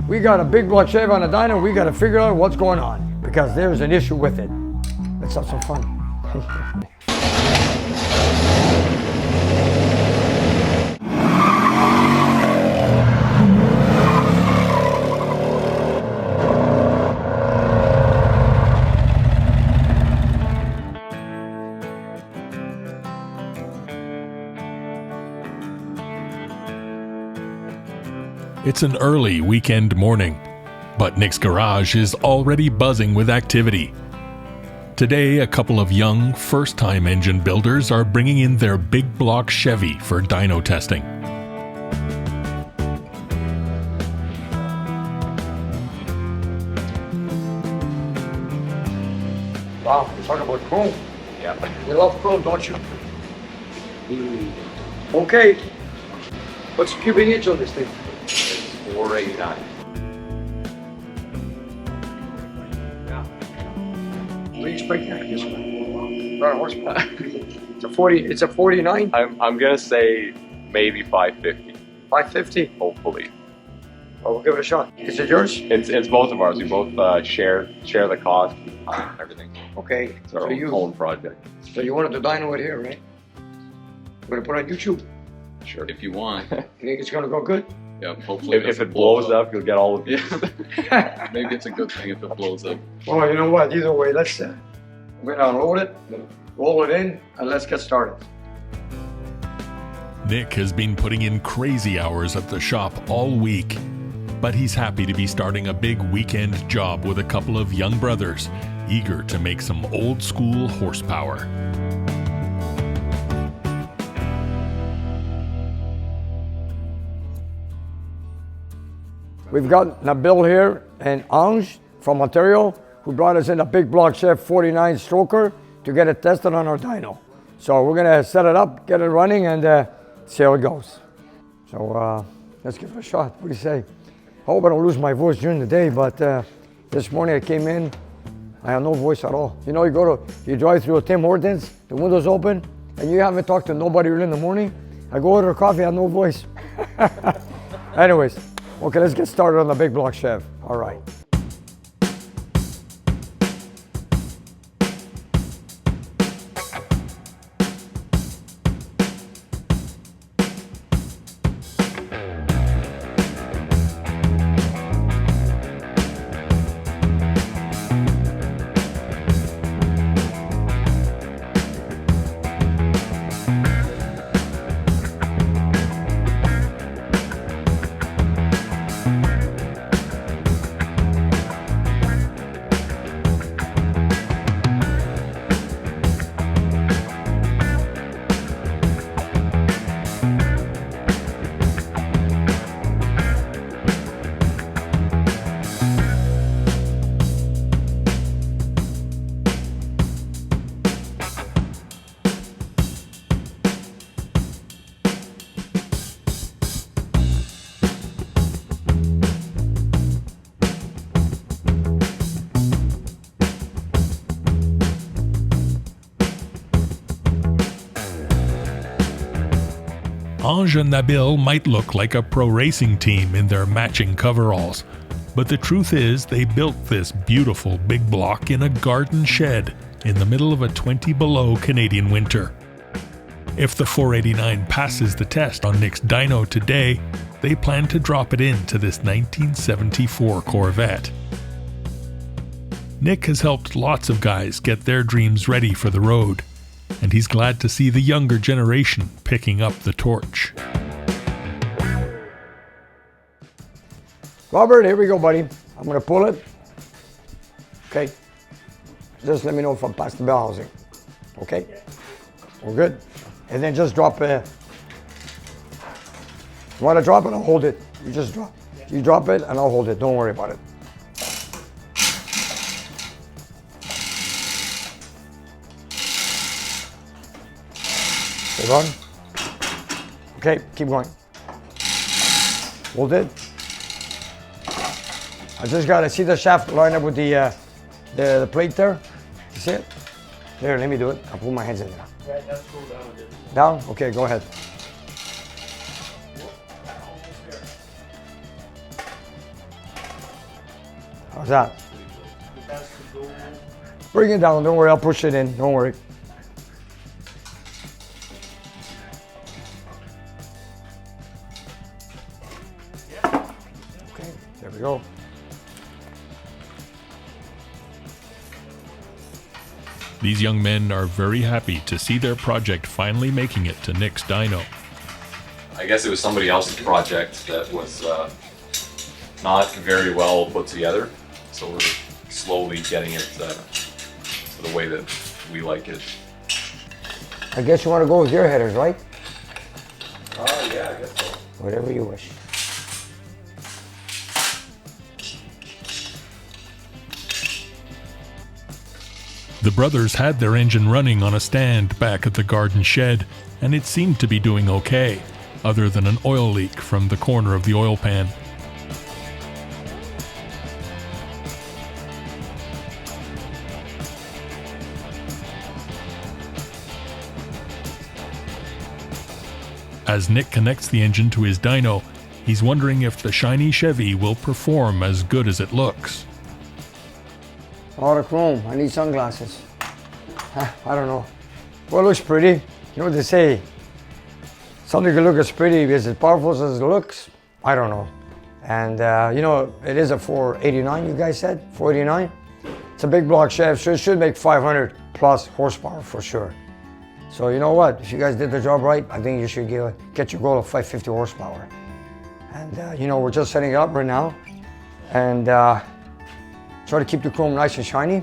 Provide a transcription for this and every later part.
We got a big block Chevy on the dyno. We got to figure out what's going on because there's an issue with it. Let's have some fun. It's an early weekend morning, but Nick's garage is already buzzing with activity. Today, a couple of young, first-time engine builders are bringing in their big block Chevy for dyno testing. Wow, you talking about chrome? Yeah. You love chrome, don't you? Okay. What's the cubic inch on this thing? It's 489. What do you expect that this one? Around horsepower. It's a 49? I'm gonna say maybe 550, 550? hopefully. Well, we'll give it a shot. Is it yours? It's both of ours. We both share the cost, everything. Okay. It's our own project. So you wanted to dyno it here, right? We're gonna put it on YouTube. Sure. If you want. You think it's gonna go good? Yeah, hopefully. If it blows up, you'll get all of it. Yeah. Maybe it's a good thing if it blows up. Well, you know what? Either way, let's we're gonna unload it, roll it in, and let's get started. Nick has been putting in crazy hours at the shop all week, but he's happy to be starting a big weekend job with a couple of young brothers, eager to make some old-school horsepower. We've got Nabil here and Ange from Ontario who brought us in a big block Chevy 49 stroker to get it tested on our dyno. So we're gonna set it up, get it running, and see how it goes. So let's give it a shot. What do you say? I hope I don't lose my voice during the day, but this morning I came in, I have no voice at all. You know, you drive through a Tim Hortons, the window's open, and you haven't talked to nobody early in the morning. I go order a coffee, I have no voice. Anyways, okay, let's get started on the big block Chev. All right. Ange and Nabil might look like a pro racing team in their matching coveralls, but the truth is they built this beautiful big block in a garden shed in the middle of a 20 below Canadian winter. If the 489 passes the test on Nick's dyno today, they plan to drop it into this 1974 Corvette. Nick has helped lots of guys get their dreams ready for the road, and he's glad to see the younger generation picking up the torch. Robert, here we go, buddy. I'm gonna pull it. Okay. Just let me know if I'm past the bell housing. Okay? We're good. And then just drop it. You wanna drop it? I'll hold it. You just drop. You drop it and I'll hold it. Don't worry about it. Hold on. Okay, keep going. Hold it. I just gotta see the shaft line up with the plate there. You see it? There, let me do it. I'll put my hands in there. Right, that's cool down. Down? Okay, go ahead. How's that? Bring it down, don't worry, I'll push it in, don't worry. Okay, there we go. These young men are very happy to see their project finally making it to Nick's dyno. I guess it was somebody else's project that was not very well put together, so we're slowly getting it to the way that we like it. I guess you want to go with your headers, right? Yeah, I guess so. Whatever you wish. The brothers had their engine running on a stand back at the garden shed, and it seemed to be doing okay, other than an oil leak from the corner of the oil pan. As Nick connects the engine to his dyno, he's wondering if the shiny Chevy will perform as good as it looks. A lot of chrome. I need sunglasses. I don't know. Well, it looks pretty. You know what they say? Something can look as pretty as powerful as it looks. I don't know. And you know, it is a 489, you guys said? 489? It's a big block Chevy, so it should make 500 plus horsepower for sure. So you know what? If you guys did the job right, I think you should get your goal of 550 horsepower. And you know, we're just setting it up right now. And try to keep the chrome nice and shiny.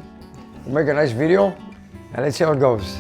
We'll make a nice video, and let's see how it goes.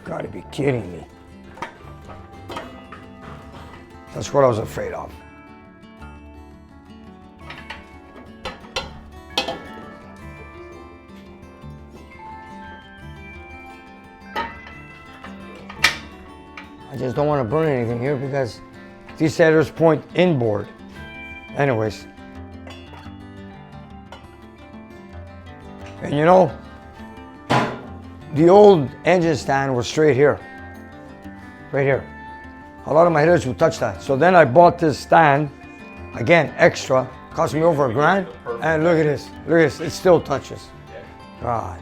Gotta be kidding me. That's what I was afraid of. I just don't want to burn anything here because these headers point inboard. Anyways. And you know, the old engine stand was straight here, right here. A lot of my headers would touch that. So then I bought this stand, again, extra, cost me over $1,000. And look at this, it still touches. God.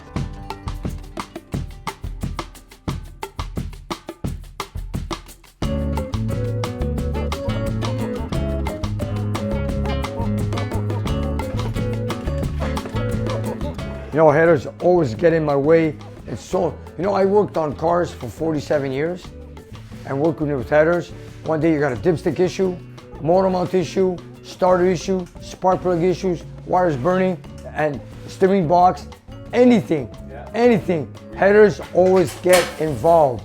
You know, headers always get in my way. It's so, you know, I worked on cars for 47 years and working with headers. One day you got a dipstick issue, motor mount issue, starter issue, spark plug issues, wires burning, and steering box, anything. Headers always get involved.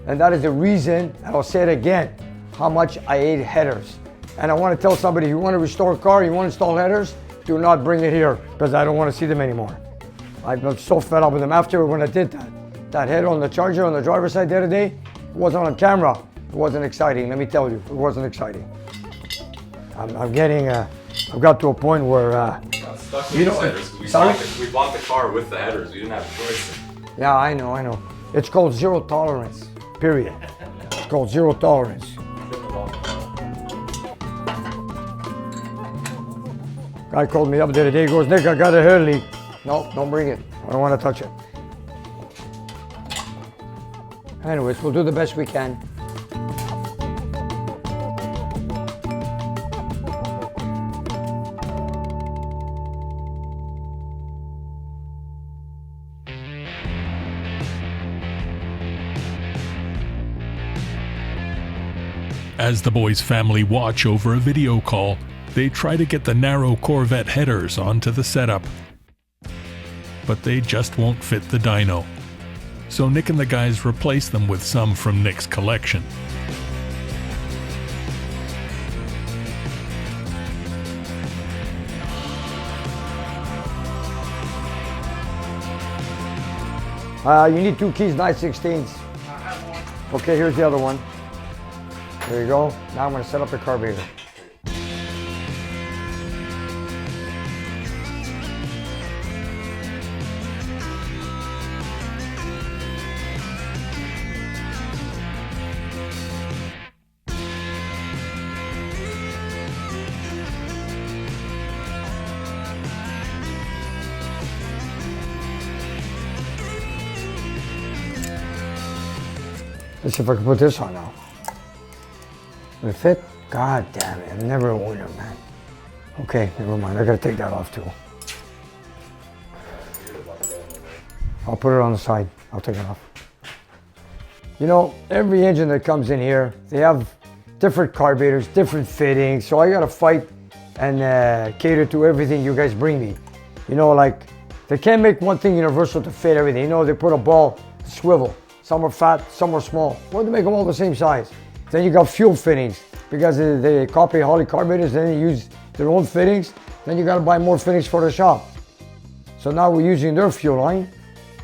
And that is the reason, and I'll say it again, how much I hate headers. And I want to tell somebody, you want to restore a car, you want to install headers, do not bring it here because I don't want to see them anymore. I'm so fed up with them. After when I did that header on the Charger on the driver's side the other day, it wasn't on camera. It wasn't exciting, let me tell you, it wasn't exciting. I'm getting, I've got to a point where, Stuck with these headers. We bought the car with the headers. We didn't have a choice. Yeah, I know. It's called zero tolerance, period. It's called zero tolerance. Guy called me up the other day, he goes, Nick, I got a hair leak. No, don't bring it. I don't want to touch it. Anyways, we'll do the best we can. As the boys' family watch over a video call, they try to get the narrow Corvette headers onto the setup. But they just won't fit the dyno. So Nick and the guys replace them with some from Nick's collection. You need 2 keys, 9/16. Okay, here's the other one. There you go. Now I'm going to set up the carburetor. Let's see if I can put this on now. Will it fit? God damn it, I'm never a winner, man. Okay, never mind, I gotta take that off too. I'll put it on the side, I'll take it off. You know, every engine that comes in here, they have different carburetors, different fittings, so I gotta fight and cater to everything you guys bring me. You know, like, they can't make one thing universal to fit everything. You know, they put a ball to swivel. Some are fat, some are small. Why do they make them all the same size? Then you got fuel fittings because they copy Holley carburetors, then they use their own fittings. Then you gotta buy more fittings for the shop. So now we're using their fuel line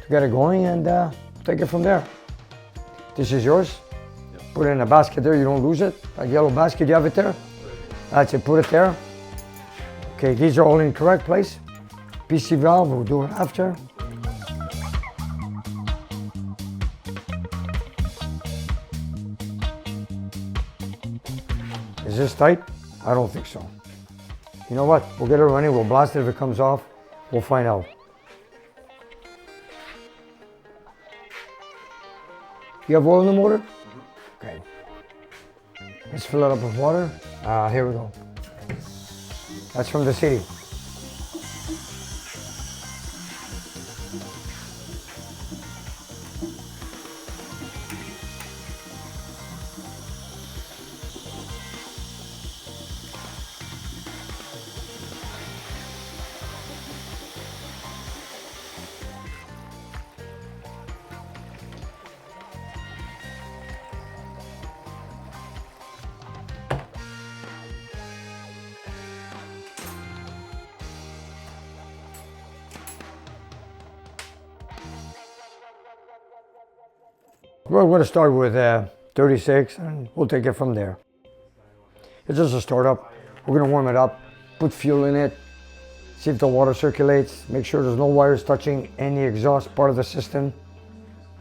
to get it going and take it from there. This is yours. Yep. Put it in a basket there, you don't lose it. That yellow basket, you have it there. That's it, put it there. Okay, these are all in the correct place. PC valve, we'll do it after. Is this tight? I don't think so. You know what? We'll get it running, we'll blast it. If it comes off, we'll find out. You have oil in the motor? Mm-hmm. Okay. Let's fill it up with water. Here we go. That's from the city. We're going to start with 36 and we'll take it from there. It's just a startup. We're going to warm it up, put fuel in it, see if the water circulates, make sure there's no wires touching any exhaust part of the system.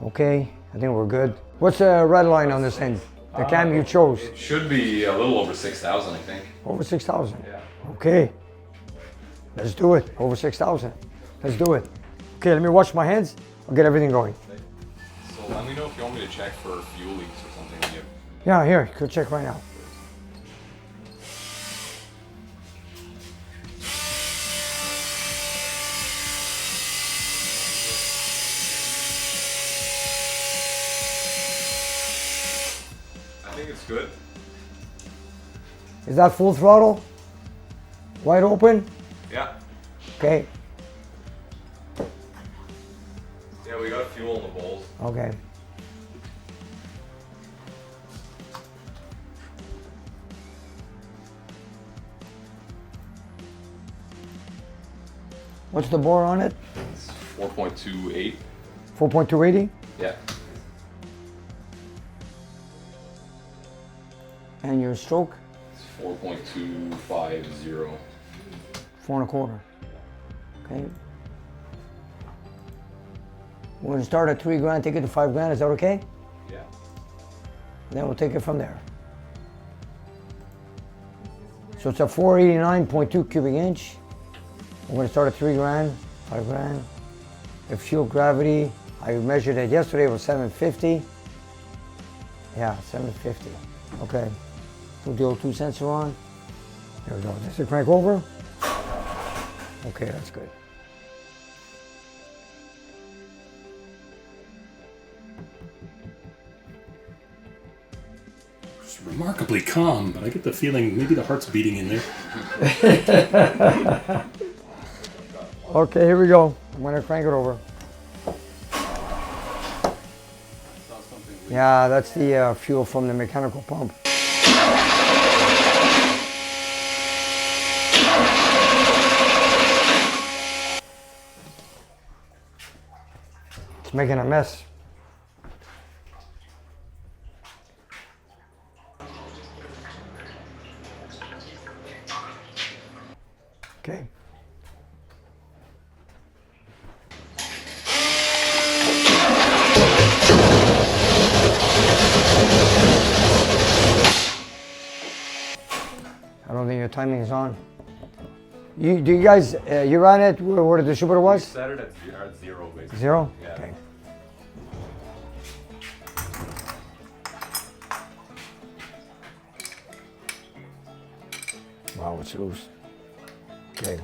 Okay, I think we're good. What's the red line on this end? The cam you chose? It should be a little over 6,000, I think. Over 6,000? Yeah. Okay, let's do it. Over 6,000. Let's do it. Okay, let me wash my hands. I'll get everything going. So let me know if you want me to check for fuel leaks or something when you... Yeah, here, go check right now. I think it's good. Is that full throttle? Wide open? Yeah. Okay. Yeah, we got fuel in the bowls. Okay. What's the bore on it? It's 4.28. 4.280? Yeah. And your stroke? It's 4.250. 4.25. Okay. We're gonna start at 3 grand, take it to 5 grand, is that okay? Yeah. And then we'll take it from there. So it's a 489.2 cubic inch. We're gonna start at 3 grand, 5 grand. The fuel gravity, I measured it yesterday, it was 750. Yeah, 750. Okay. Put the old 2 sensor on. There we go. Does it crank over? Okay, that's good. It's remarkably calm, but I get the feeling maybe the heart's beating in there. Okay, here we go. I'm gonna crank it over. Yeah, that's the fuel from the mechanical pump. It's It's making a mess. Okay. I don't think your timing is on. Do you guys, you ran it where the distributor was? Set it at zero, basically. Zero? Yeah. Okay. Wow, it's loose. Okay.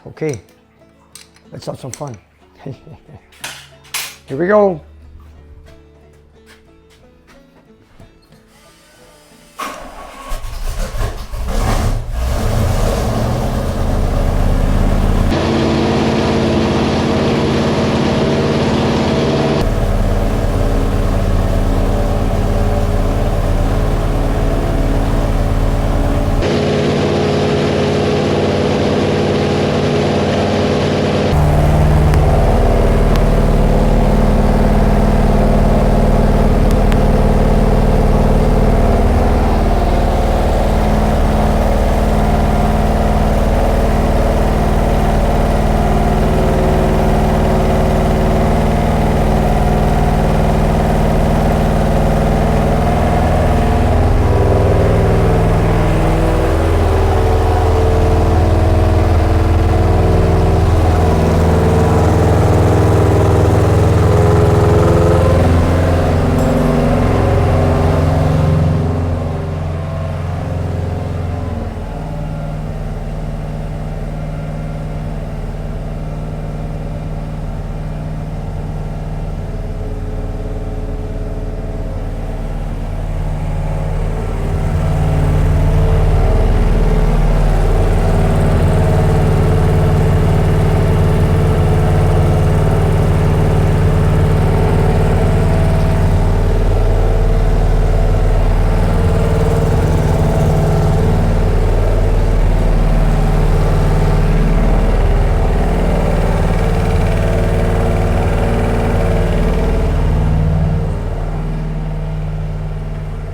Okay. Let's have some fun. Here we go.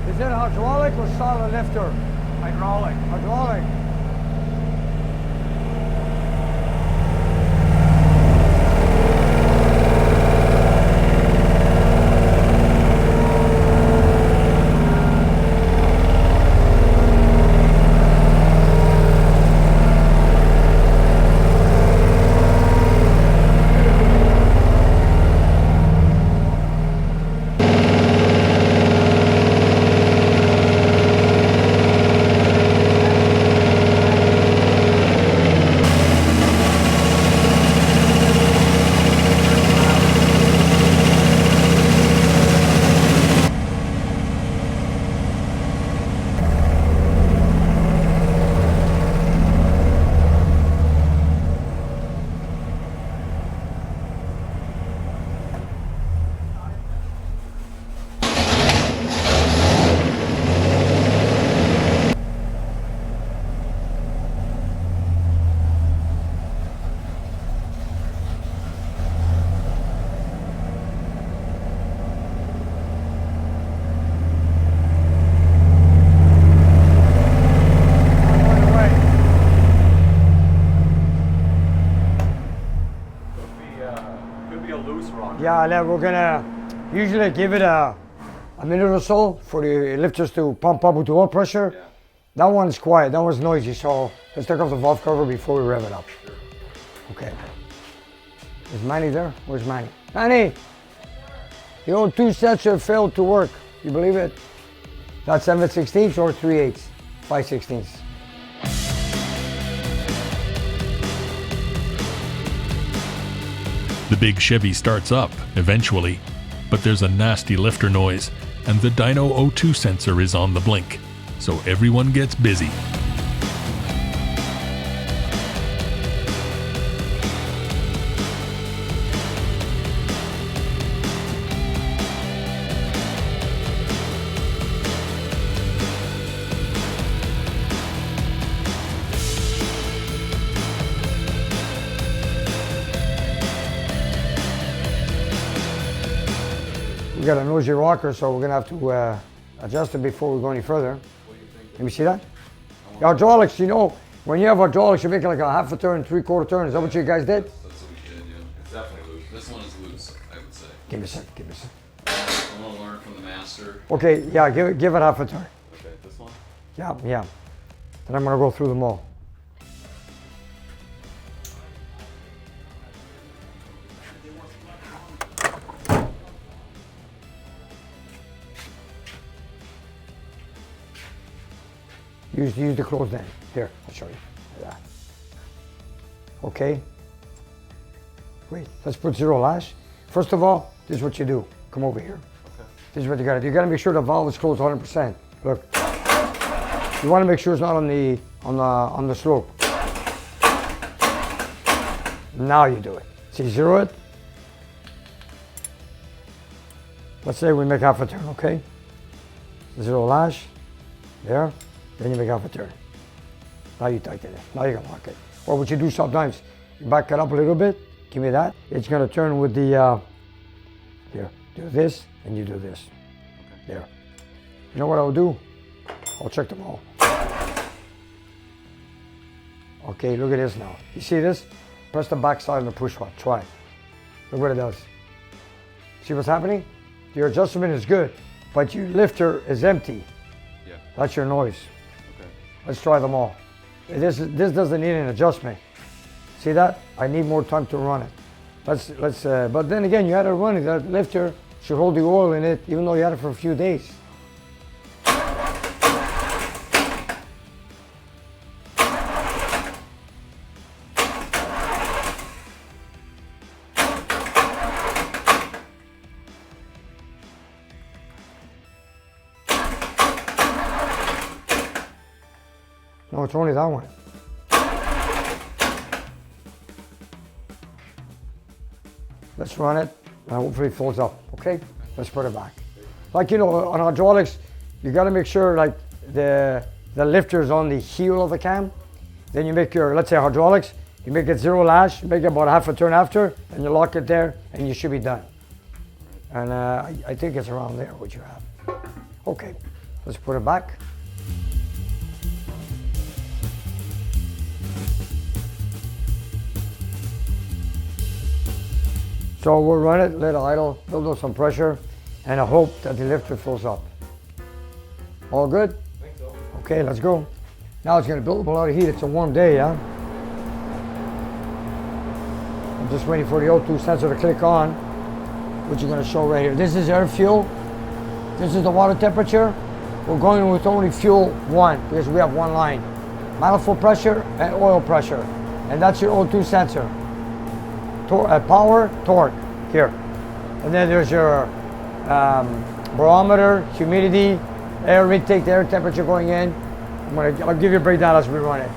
Is it hydraulic or solid lifter? Hydraulic. Hydraulic. Yeah, then we're gonna usually give it a minute or so for the lifters to pump up with the oil pressure. Yeah. That one's quiet, that one's noisy, so let's take off the valve cover before we rev it up. Sure. Okay. Is Manny there? Where's Manny? Manny! The old two sets have failed to work. You believe it? That's 7/16 or 3/8, 5/16. The big Chevy starts up, eventually, but there's a nasty lifter noise, and the Dyno O2 sensor is on the blink, so everyone gets busy. We got a nosy rocker, so we're gonna have to adjust it before we go any further. Let me see that. The hydraulics, you know, when you have hydraulics, you make like a half a turn, 3/4 turn. Is that what you guys did? That's what we did, yeah. It's definitely loose. This one is loose, I would say. Give me a sec, give me a sec. I want to learn from the master. Okay, yeah, give it half a turn. Okay, this one? Yeah, yeah. Then I'm gonna go through them all. Use the closed end. Here, I'll show you. Yeah. Okay. Wait, let's put zero lash. First of all, this is what you do. Come over here. Okay. This is what you gotta do. You gotta make sure the valve is closed 100%. Look. You wanna make sure it's not on the slope. Now you do it. See, zero it. Let's say we make half a turn, okay? Zero lash. There. Then you make half a turn. Now you tighten it. Now you can lock it. Or what you do sometimes, you back it up a little bit. Give me that. It's gonna turn with the, here, do this, and you do this. Okay. There. You know what I'll do? I'll check them all. Okay, look at this now. You see this? Press the back side of the push rod. Try it. Look what it does. See what's happening? Your adjustment is good, but your lifter is empty. Yeah. That's your noise. Okay. Let's try them all. This doesn't need an adjustment. See that? I need more time to run it. But then again, you had to run it. That lifter should hold the oil in it, even though you had it for a few days. No, it's only that one. Let's run it, and hopefully it folds up, okay? Let's put it back. Like, you know, on hydraulics, you gotta make sure like the lifter's on the heel of the cam. Then you make your, let's say hydraulics, you make it zero lash, you make it about half a turn after, and you lock it there, and you should be done. And I think it's around there what you have. Okay, let's put it back. So we'll run it, let it idle, build up some pressure, and I hope that the lifter fills up. All good? I think so. Okay, let's go. Now it's gonna build up a lot of heat. It's a warm day, yeah? I'm just waiting for the O2 sensor to click on, which you're gonna show right here. This is air fuel. This is the water temperature. We're going with only fuel 1 because we have one line. Manifold pressure and oil pressure. And that's your O2 sensor. Power, torque, here. And then there's your barometer, humidity, air intake, the air temperature going in. I'll give you a breakdown as we run it.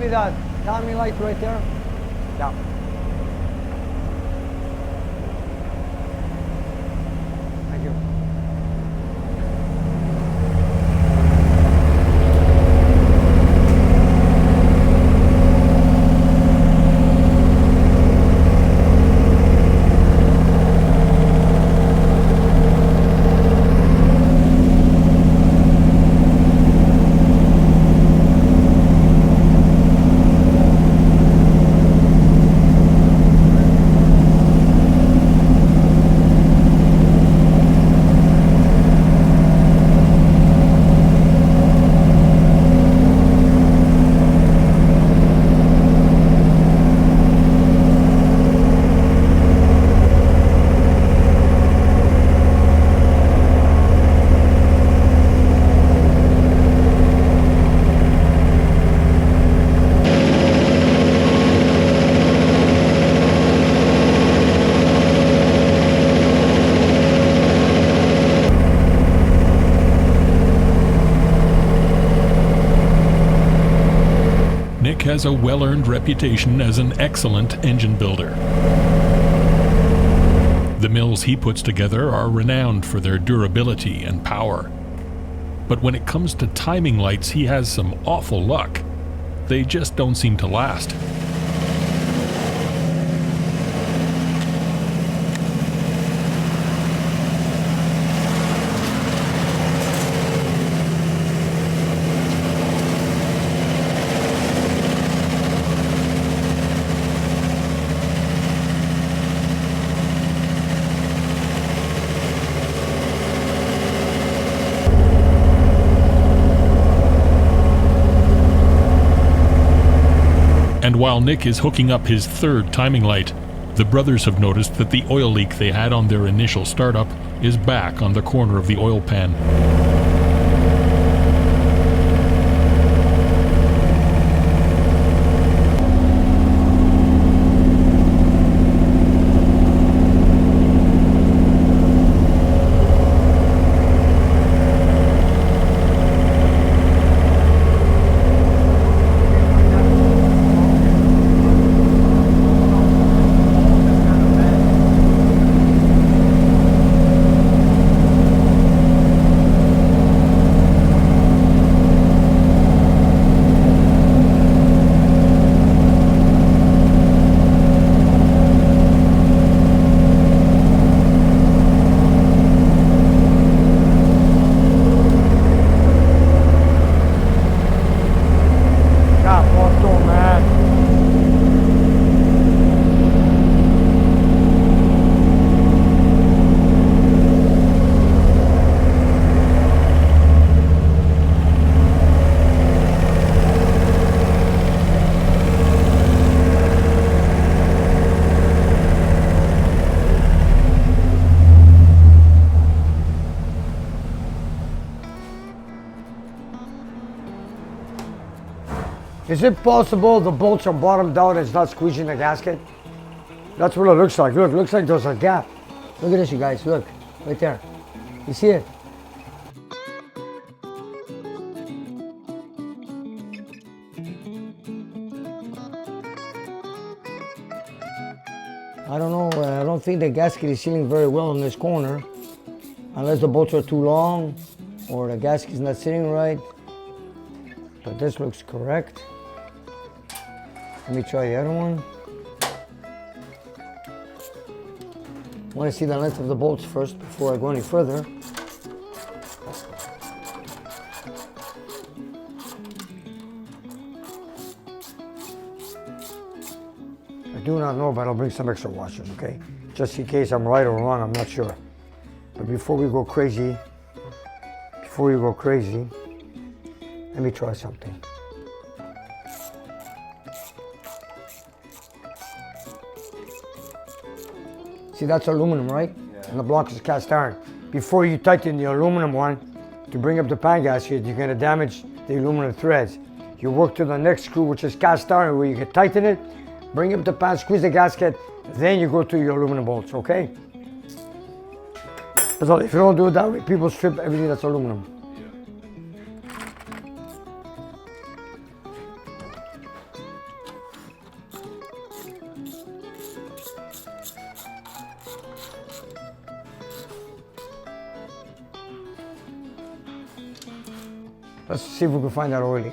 me that timing light right there? Yeah. Thank you. Nick has a well-earned reputation as an excellent engine builder. The mills he puts together are renowned for their durability and power. But when it comes to timing lights, he has some awful luck. They just don't seem to last. And while Nick is hooking up his third timing light, the brothers have noticed that the oil leak they had on their initial startup is back on the corner of the oil pan. Is it possible the bolts are bottomed out and it's not squeezing the gasket? That's what it looks like. Look, looks like there's a gap. Look at this, you guys. Look, right there. You see it? I don't know. I don't think the gasket is sealing very well in this corner, unless the bolts are too long or the gasket is not sitting right. But this looks correct. Let me try the other one. I want to see the length of the bolts first before I go any further. I do not know, but I'll bring some extra washers, okay? Just in case I'm right or wrong, I'm not sure. But before we go crazy, let me try something. See, that's aluminum, right? Yeah. And the block is cast iron. Before you tighten the aluminum one to bring up the pan gasket, you're gonna damage the aluminum threads. You work to the next screw, which is cast iron, where you can tighten it, bring up the pan, squeeze the gasket, then you go to your aluminum bolts, okay? So if you don't do it that way, people strip everything that's aluminum. Let's see if we can find that oil leak.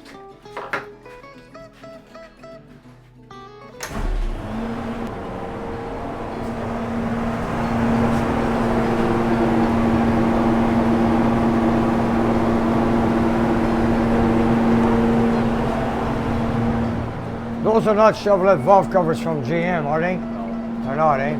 Those are not Chevrolet valve covers from GM, are they? No. They're not, eh?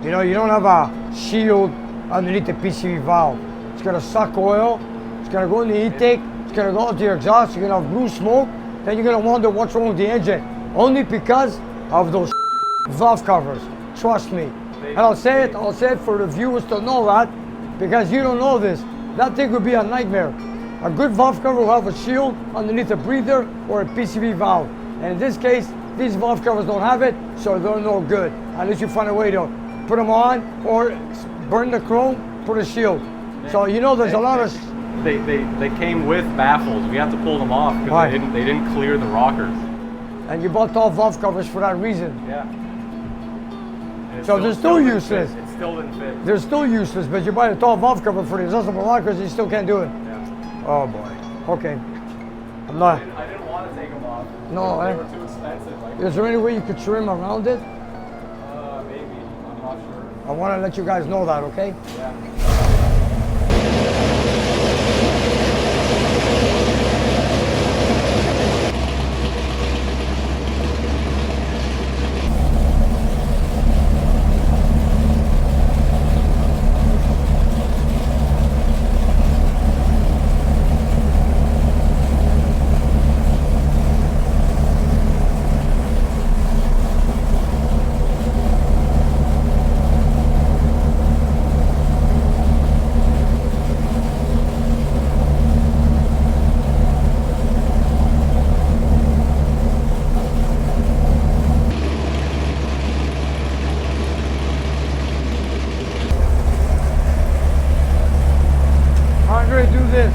You know, you don't have a shield underneath the PCV valve. It's gonna suck oil, it's gonna go in the intake, it's gonna go into your exhaust, you're gonna have blue smoke, then you're gonna wonder what's wrong with the engine. Only because of those valve covers. Trust me. And I'll say it for the viewers to know that, because you don't know this. That thing would be a nightmare. A good valve cover will have a shield underneath a breather or a PCV valve. And in this case, these valve covers don't have it, so they're no good. Unless you find a way to put them on or burn the chrome, put a shield. So you know there's a lot of... They came with baffles. We have to pull them off because they didn't clear the rockers. And you bought all valve covers for that reason. Yeah. So they're still useless. It still didn't fit. They're still useless, but you buy a tall valve cover for the adjustable rockers, you still can't do it. Yeah. Oh boy. Okay. I'm not... I didn't want to take them off. No, they were too expensive. Is there any way you could trim around it? Maybe. I'm not sure. I want to let you guys know that, okay? Yeah. Do this.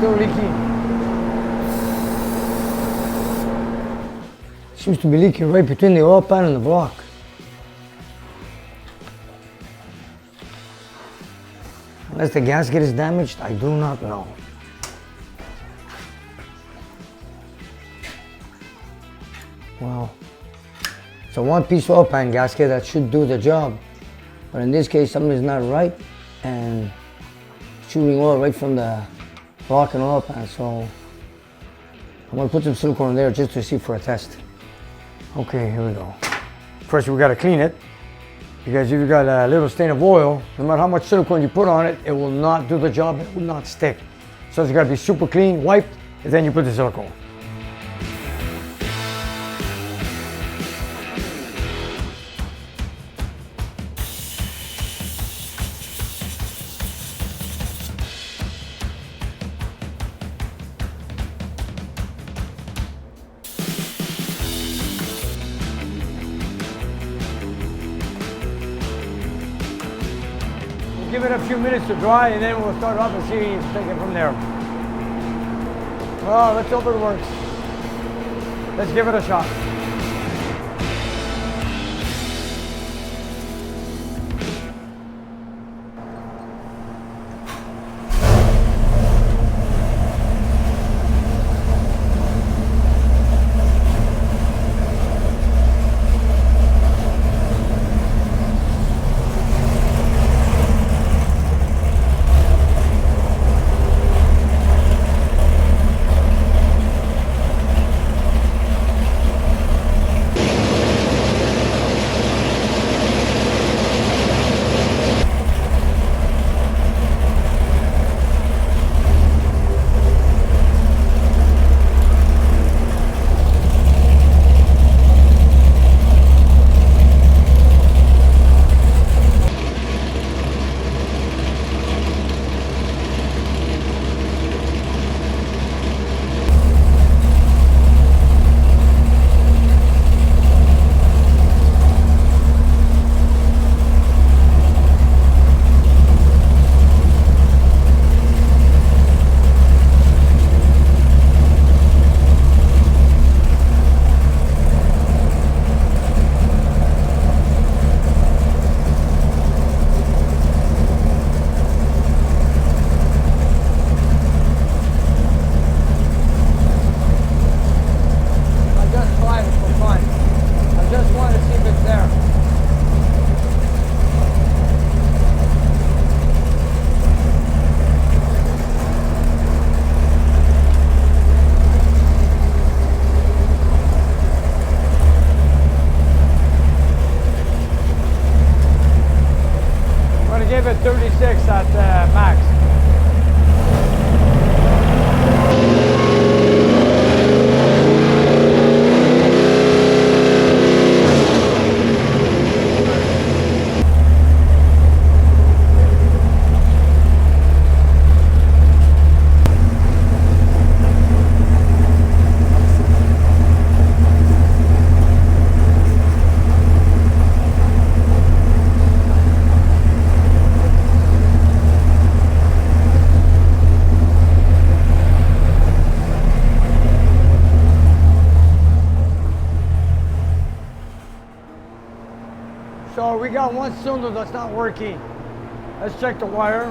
Still leaking. Seems to be leaking right between the oil pan and the block. Unless the gasket is damaged, I do not know. Well, it's a one-piece oil pan gasket that should do the job. But in this case, something's not right, and shooting oil right from the block and oil pan. So I'm gonna put some silicone in there just to see for a test. Okay, here we go. First, we gotta clean it, because if you got a little stain of oil, no matter how much silicone you put on it, it will not do the job, it will not stick. So it's gotta be super clean, wiped, and then you put the silicone. Give it a few minutes to dry, and then we'll start off and see take it from there. Well, let's hope it works. Let's give it a shot. got one cylinder that's not working. Let's check the wire.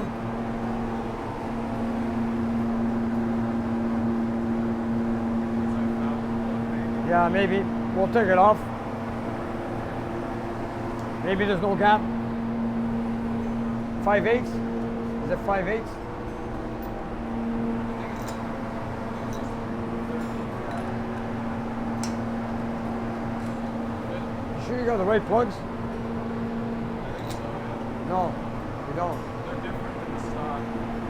Yeah, maybe. We'll take it off. Maybe there's no gap. 5/8? Is it 5/8? You sure you got the right plugs? No, you don't. They're different than the stock.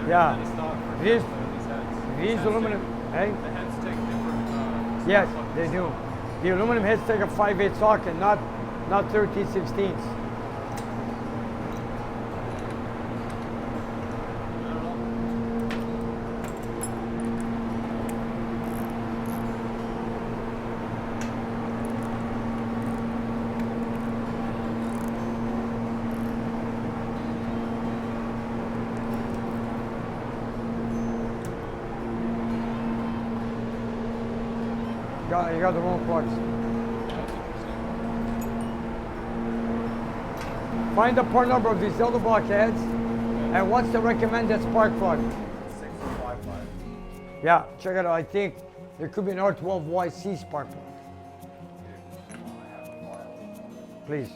They're Yeah. different than the stock for These- these heads. These heads aluminum, hey? The heads take different. Yes, spark they plugs. do. The aluminum heads take a 5/8 socket, not 13/16. You got the wrong plugs. Find the part number of these cylinder block heads, and what's the recommended spark plug? 655. Yeah, check it out. I think there could be an R12YC spark plug. Please.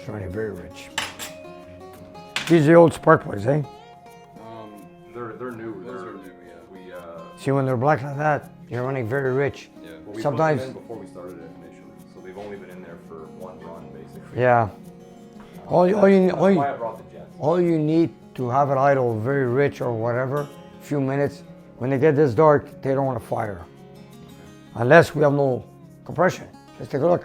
Shiny, very rich. These are the old spark plugs, eh? They're new. Those are new, yeah. We See, when they're black like that, you're running very rich. Yeah. well, we Sometimes- put them in before we started it initially, so they've only been in there for one run basically. Yeah. All you That's why I brought the jets. all you need to have it idle very rich or whatever, few minutes, when they get this dark, they don't want to fire. Unless we have no compression. Let's take a look.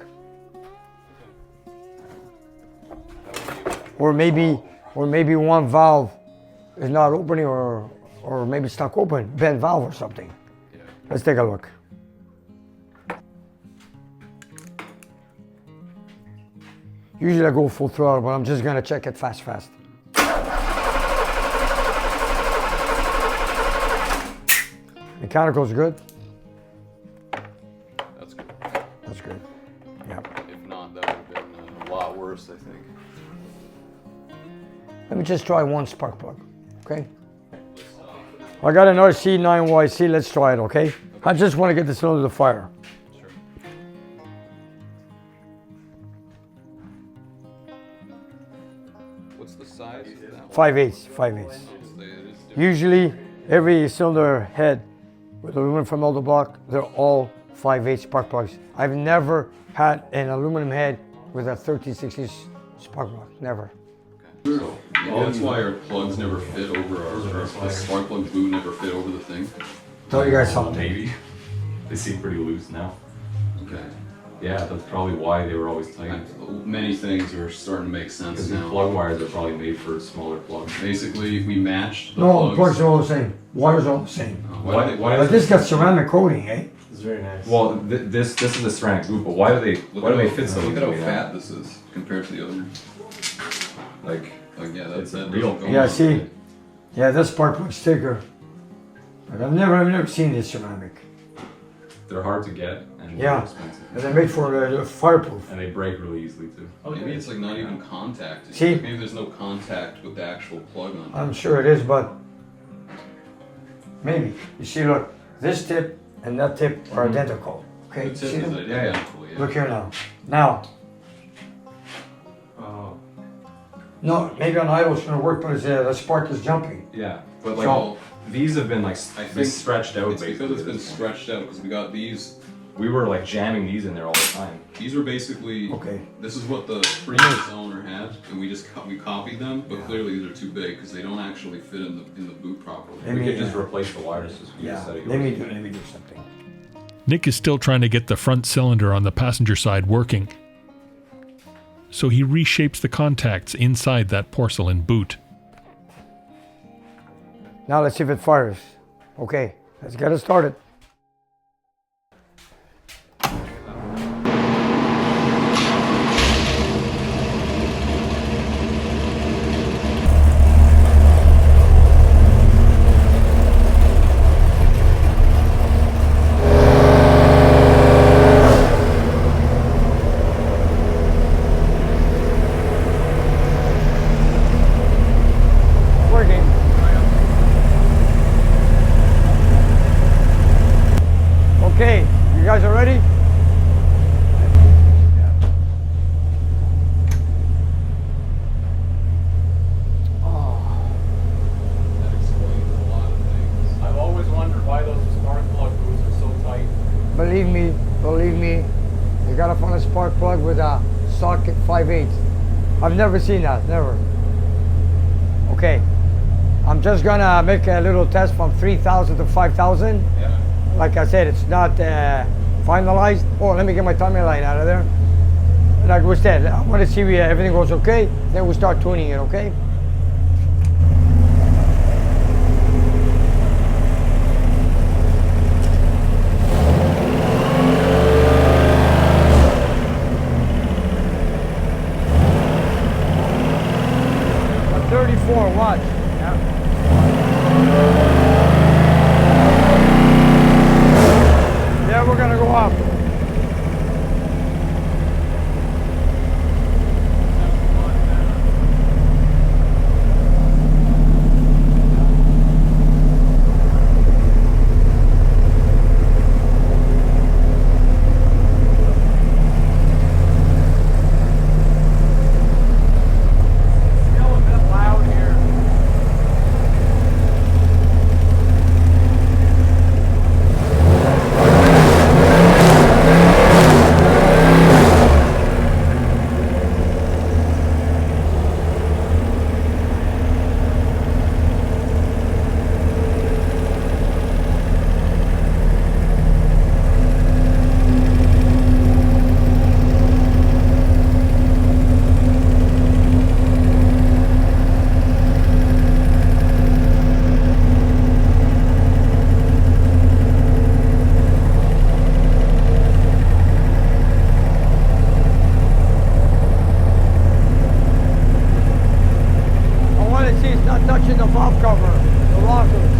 Or maybe one valve is not opening or maybe stuck open, bent valve or something. Yeah. Let's take a look. Usually I go full throttle, but I'm just gonna check it fast. Mechanical's good. That's good. That's good. Yeah. If not, that would have been a lot worse, I think. Let me just try one spark plug, okay? I got an RC9YC, let's try it, okay? I just want to get the cylinder to fire. Sure. What's the size of that one? 5/8. It is different. Usually, every cylinder head with aluminum from elder block, they're all 5/8 spark plugs. I've never had an aluminum head with a 13/16 spark plug, never. So, that's why our plugs never fit over our spark plug boot never fit over the thing. Tell you guys something. Maybe. They seem pretty loose now. Okay. Yeah, that's probably why they were always tight. Many things are starting to make sense Because the now. plug wires are probably made for smaller plugs. Basically, we matched the No, the plugs. plugs are all the same. Wires are all the same. Why do they- Why But does this got ceramic coating, eh? It's very nice. Well, this is a ceramic boot, but why do they fit so Look at how easily now? fat this is compared to the other. Like Yeah, It's that real. doesn't go Yeah, on. see? Yeah, this spark plug's thicker. But I've never seen this ceramic. they're hard to get and Yeah. they're expensive. And they're made for fireproof. And they break really easily too. Maybe it's like not even contact. It's See? like maybe there's no contact with the actual plug on it. I'm sure it is, but maybe. You see, look, this tip and that tip are identical. Okay, The see tip is them? identical, yeah. Look here now. Now, Oh. no, maybe on idle it's gonna work, but the spark is jumping. Yeah, but like So- these have been like I they think stretched out It's basically. because it's been This- stretched out because we got these. We were like jamming these in there all the time. These were basically. Okay. This is what the previous owner had, and we just we copied them, but clearly these are too big because they don't actually fit in the boot properly. Let We me, could just replace the wires. Just use a Yeah, set of let yours. me do something. Nick is still trying to get the front cylinder on the passenger side working. So he reshapes the contacts inside that porcelain boot. Now let's see if it fires. Okay, let's get it started. believe me, you gotta find a spark plug with a socket 5/8. I've never seen that, never. Okay, I'm just gonna make a little test from 3,000 to 5,000. Yeah. Like I said, it's not finalized. Oh, let me get my timing line out of there. Like we said, I want to see if everything goes okay, then we start tuning it, okay? A 34 watts. Yeah. Yeah, we're gonna go up. Still a bit loud here. I want to see it's not touching the valve cover, the rockers.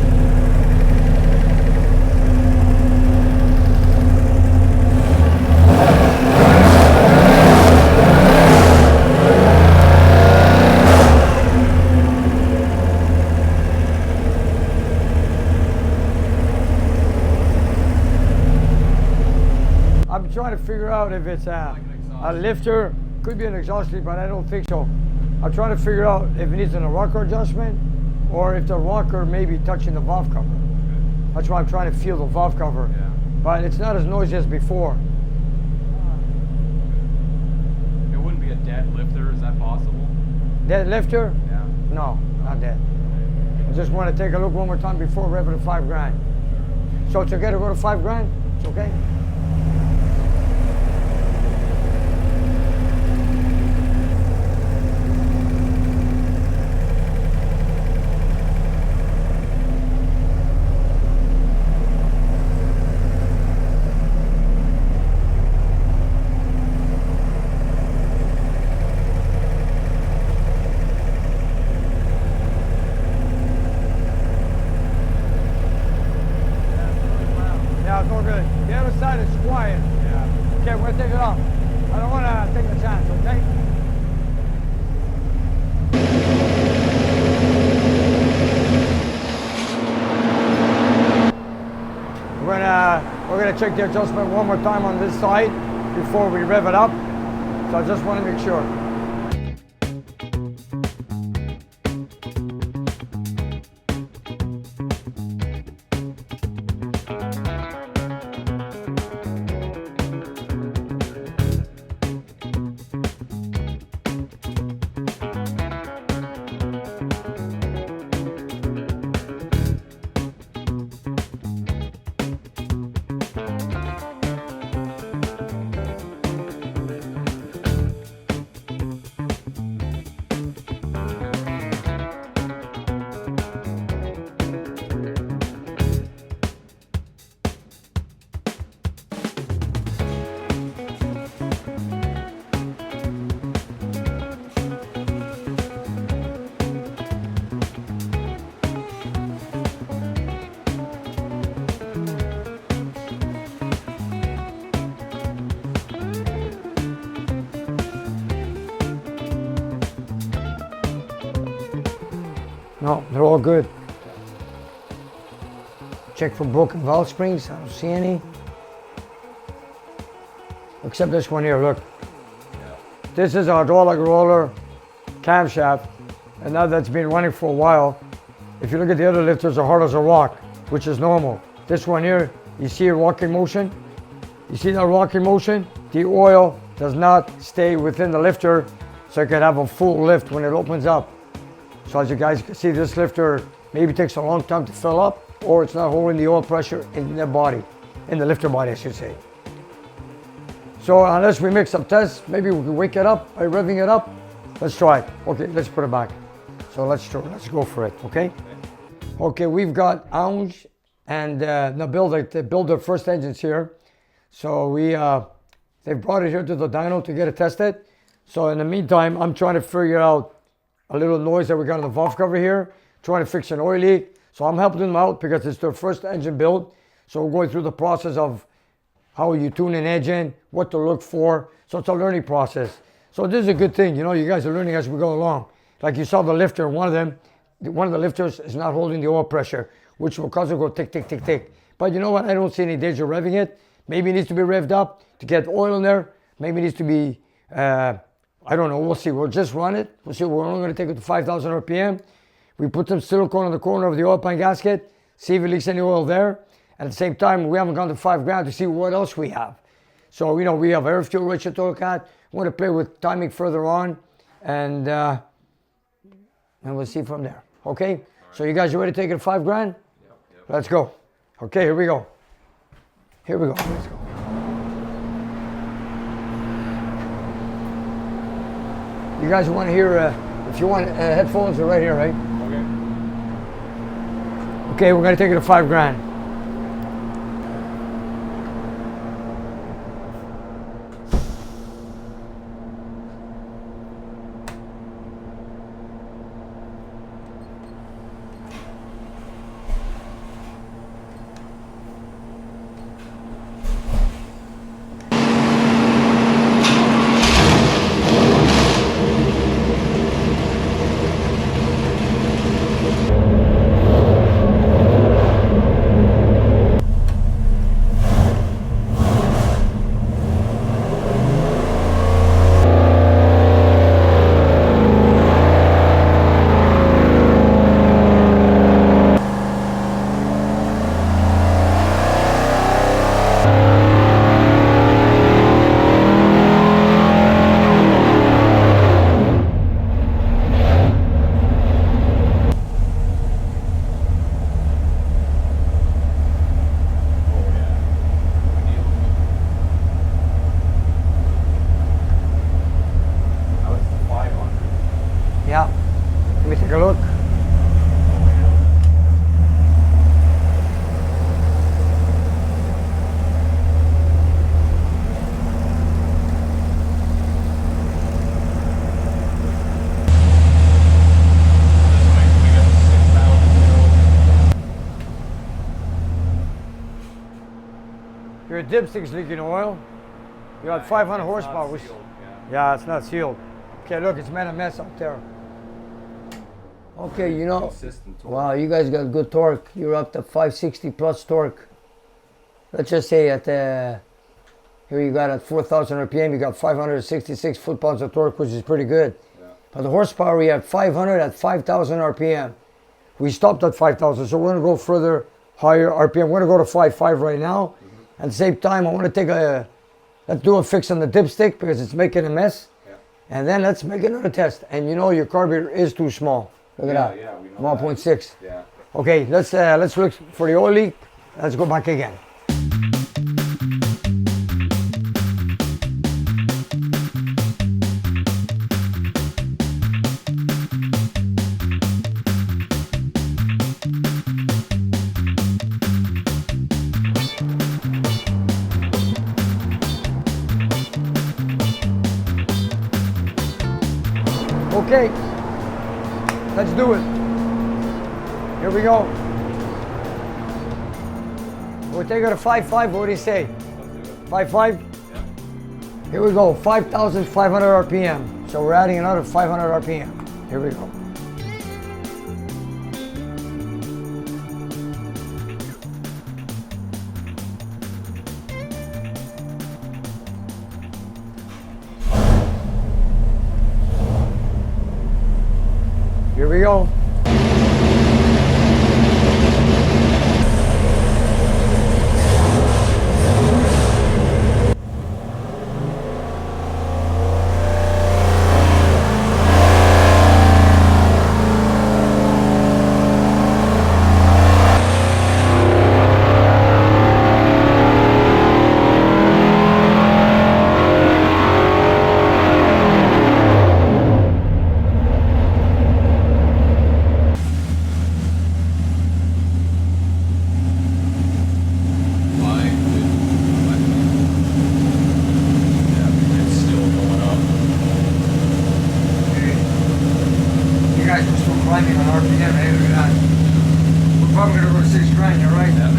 I'm trying to figure out if it's a lifter, could be an exhaust leak, but I don't think so. I'm trying to figure out if it needs a rocker adjustment or if the rocker may be touching the valve cover. That's why I'm trying to feel the valve cover. Yeah. But it's not as noisy as before. It wouldn't be a dead lifter, is that possible? Dead lifter? Yeah. No, not dead. I just want to take a look one more time before revving to 5 grand. So it's okay to go to 5 grand? It's okay? Yeah, it's all good. The other side is quiet. Yeah. Okay, we're gonna take it off. I don't want to take a chance, okay? We're gonna check the adjustment one more time on this side before we rev it up. So I just want to make sure. No, they're all good. Check for broken valve springs. I don't see any. Except this one here, look. This is a hydraulic roller camshaft, and now that's been running for a while. If you look at the other lifters, they're hard as a rock, which is normal. This one here, you see a rocking motion? You see that rocking motion? The oil does not stay within the lifter, so it can have a full lift when it opens up. So as you guys can see, this lifter maybe takes a long time to fill up, or it's not holding the oil pressure in the body, in the lifter body, I should say. So unless we make some tests, maybe we can wake it up by revving it up. Let's try it. Okay, let's put it back. So let's go for it, okay? Okay, we've got Ange and Nabil, they build their first engines here. So they brought it here to the dyno to get it tested. So in the meantime, I'm trying to figure out a little noise that we got on the valve cover here, trying to fix an oil leak. So I'm helping them out because it's their first engine build. So we're going through the process of how you tune an engine, what to look for. So it's a learning process. So this is a good thing, you know, you guys are learning as we go along. Like you saw the lifter, one of the lifters is not holding the oil pressure, which will cause it to go tick, tick, tick, tick. But you know what, I don't see any danger revving it. Maybe it needs to be revved up to get oil in there. Maybe it needs to be, I don't know, we'll see. We'll just run it. We'll see, we're only gonna take it to 5,000 RPM. We put some silicone on the corner of the oil pan gasket, see if it leaks any oil there. At the same time, we haven't gone to 5 grand to see what else we have. So, you know, we have air fuel ratio to look at. We want to play with timing further on, and we'll see from there. Okay? Right. So you guys are ready to take it 5 grand? Yep. Let's go. Okay, here we go. Here we go. Let's go. You guys want to hear, if you want headphones, they're right here, right? Okay. Okay, we're going to take it to 5 grand. Yeah, let me take a look. Your dipstick's leaking oil. You got 500 horsepower. Yeah, it's not sealed. Okay, look, it's made a mess out there. Okay, you know, wow, you guys got good torque. You're up to 560 plus torque. Let's just say at here you got at 4,000 RPM, you got 566 foot-pounds of torque, which is pretty good. Yeah. But the horsepower, we had 500 at 5,000 RPM. We stopped at 5,000, so we're gonna go further, higher RPM. We're gonna go to 5.5 right now. Mm-hmm. At the same time, I wanna take let's do a fix on the dipstick because it's making a mess. Yeah. And then let's make another test. And you know your carburetor is too small. Look at that. Yeah, we know 1.6. Yeah. Okay, let's look for the oil leak. Let's go back again. Okay. Let's do it. Here we go. We'll take it to 5.5. What do you say? 5.5? Yeah. Here we go. 5,500 RPM. So we're adding another 500 RPM. Here we go. Here we go. climbing on RPM. Hey, look at that. We're probably gonna go to 6 grand, you're right? Yeah.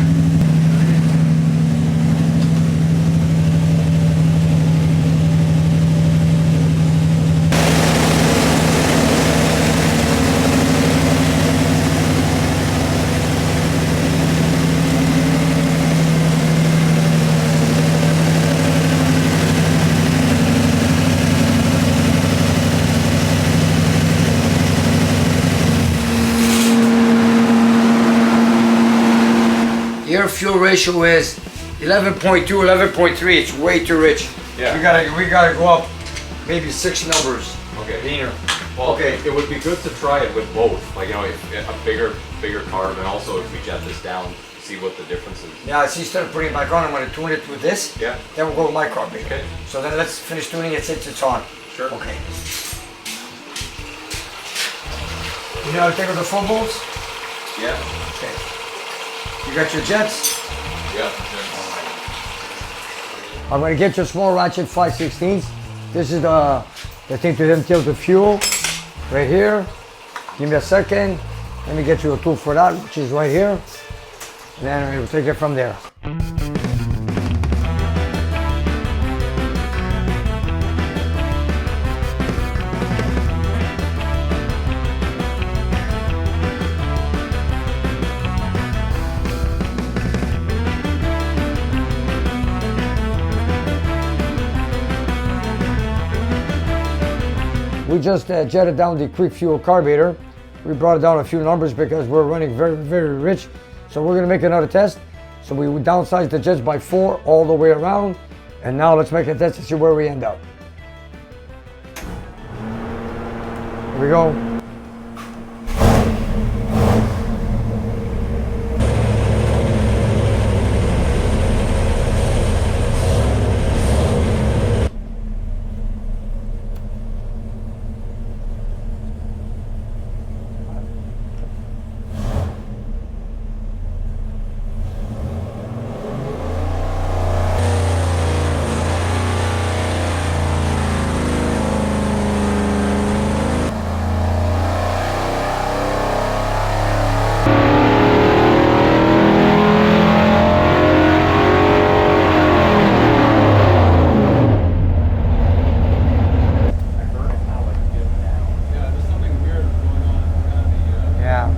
Your fuel ratio is 11.2, 11.3. It's way too rich. Yeah. We gotta go up maybe 6 numbers. Okay. Leaner. Well, Okay. it would be good to try it with both. Like, you know, if a bigger carb, and also if we jet this down, see what the difference is. Yeah, see, instead of putting it back on, I'm gonna tune it with this. Yeah. Then we'll go with my carburetor. Okay. So then let's finish tuning it since it's on. Sure. Okay. You know how to take with the full bolts? Yeah. Okay. You got your jets? Yeah. I'm gonna get your small ratchet 5/16. This is the thing to empty out the fuel right here. Give me a second. Let me get you a tool for that, which is right here. And then we'll take it from there. We just jetted down the quick fuel carburetor. We brought down a few numbers because we're running very, very rich. So we're gonna make another test. So we would downsize the jets by 4 all the way around. And now let's make a test to see where we end up. Here we go. Yeah, there's something weird going on. It's gotta be, Yeah.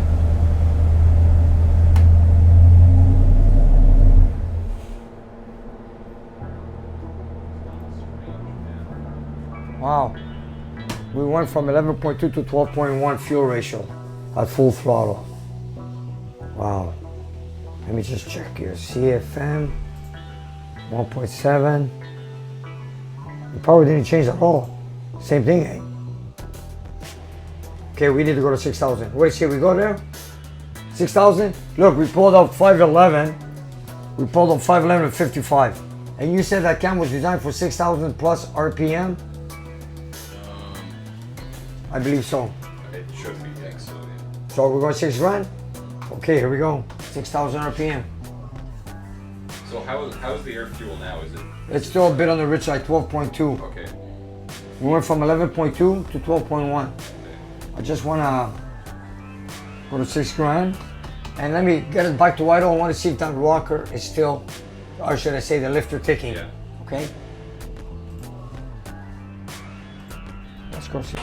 Wow. We went from 11.2 to 12.1 fuel ratio at full throttle. Wow. Let me just check here. CFM 1.7. The power didn't change at all. Same thing, eh? Okay, we need to go to 6,000. Wait, see, we go there? 6,000? Look, we pulled up 511. We pulled up 511 and 55. And you said that cam was designed for 6,000 plus RPM? I believe so. It should be, yeah, so yeah. So we're going 6 grand? Okay, here we go. 6,000 RPM. So how's the air fuel now? Is it It's still a bit on the rich side, 12.2. okay? We went from 11.2 to 12.1. I just want to go to 6 grand. And let me get it back to idle. I want to see if that rocker is still, or should I say the lifter ticking. Yeah. Okay? Let's go see.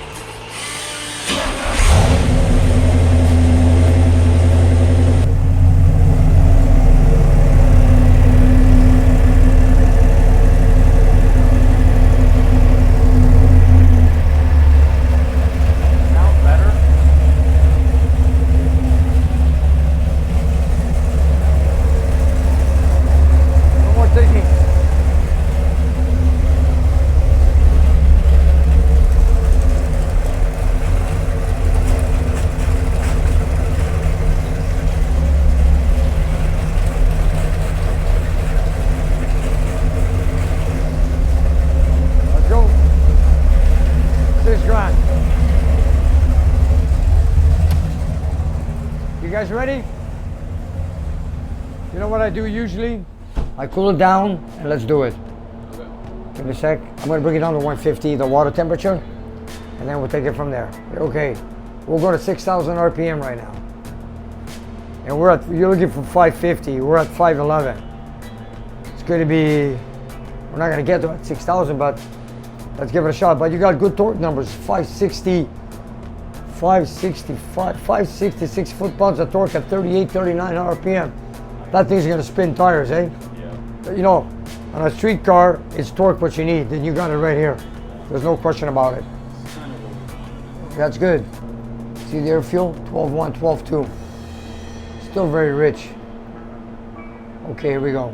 Sounds better. No more ticking. Let's go. 6 grand. You guys ready? You know what I do usually? I cool it down and let's do it. Give me a sec. I'm gonna bring it down to 150, the water temperature, and then we'll take it from there. Okay. We'll go to 6,000 RPM right now. And you're looking for 550, we're at 511. It's going to be, we're not going to get to 6,000, but let's give it a shot. But you got good torque numbers, 566 foot-pounds of torque at 38, 39 RPM. That thing's going to spin tires, eh? Yeah. You know, on a street car, it's torque what you need. Then you got it right here. There's no question about it. That's good. See the air fuel? 12.1, 12.2. Still very rich. Okay, here we go.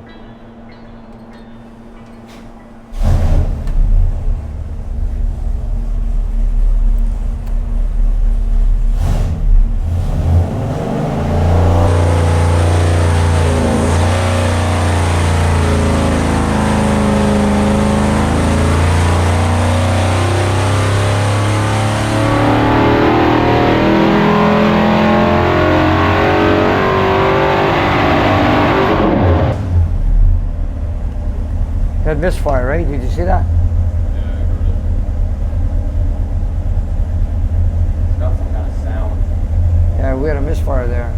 That misfire, right? Did you see that? Yeah, I heard it. It's got some kind of sound. Yeah, we had a misfire there.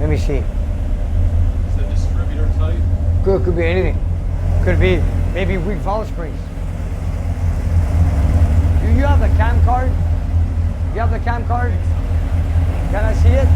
Let me see. Is the distributor tight? Could be anything. Could be maybe weak valve springs. Do you have the cam card? You have the cam card? Can I see it?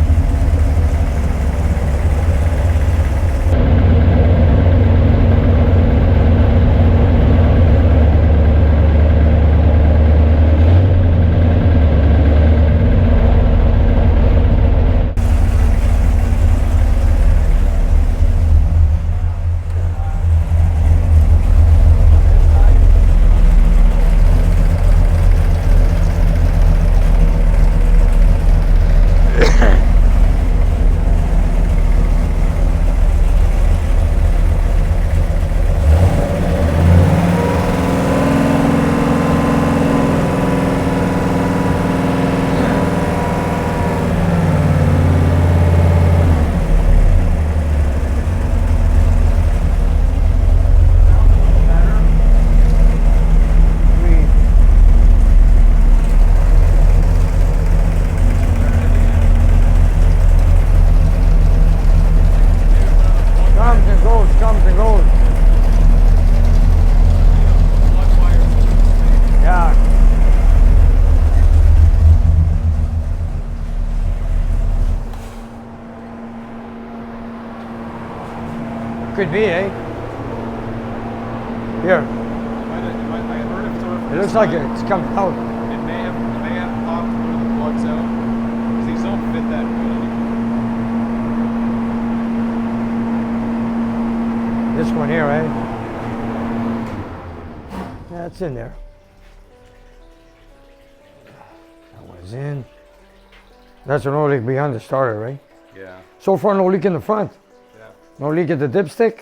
Comes and goes. Yeah. Could be, eh? Here. I heard it sort of. It looks like it's coming out. It may have popped one of the plugs out. 'Cause these don't fit that good anymore. This one here, eh? Yeah, it's in there. That one's in. That's an oil leak behind the starter, right? Yeah. So far, no leak in the front. Yeah. No leak at the dipstick.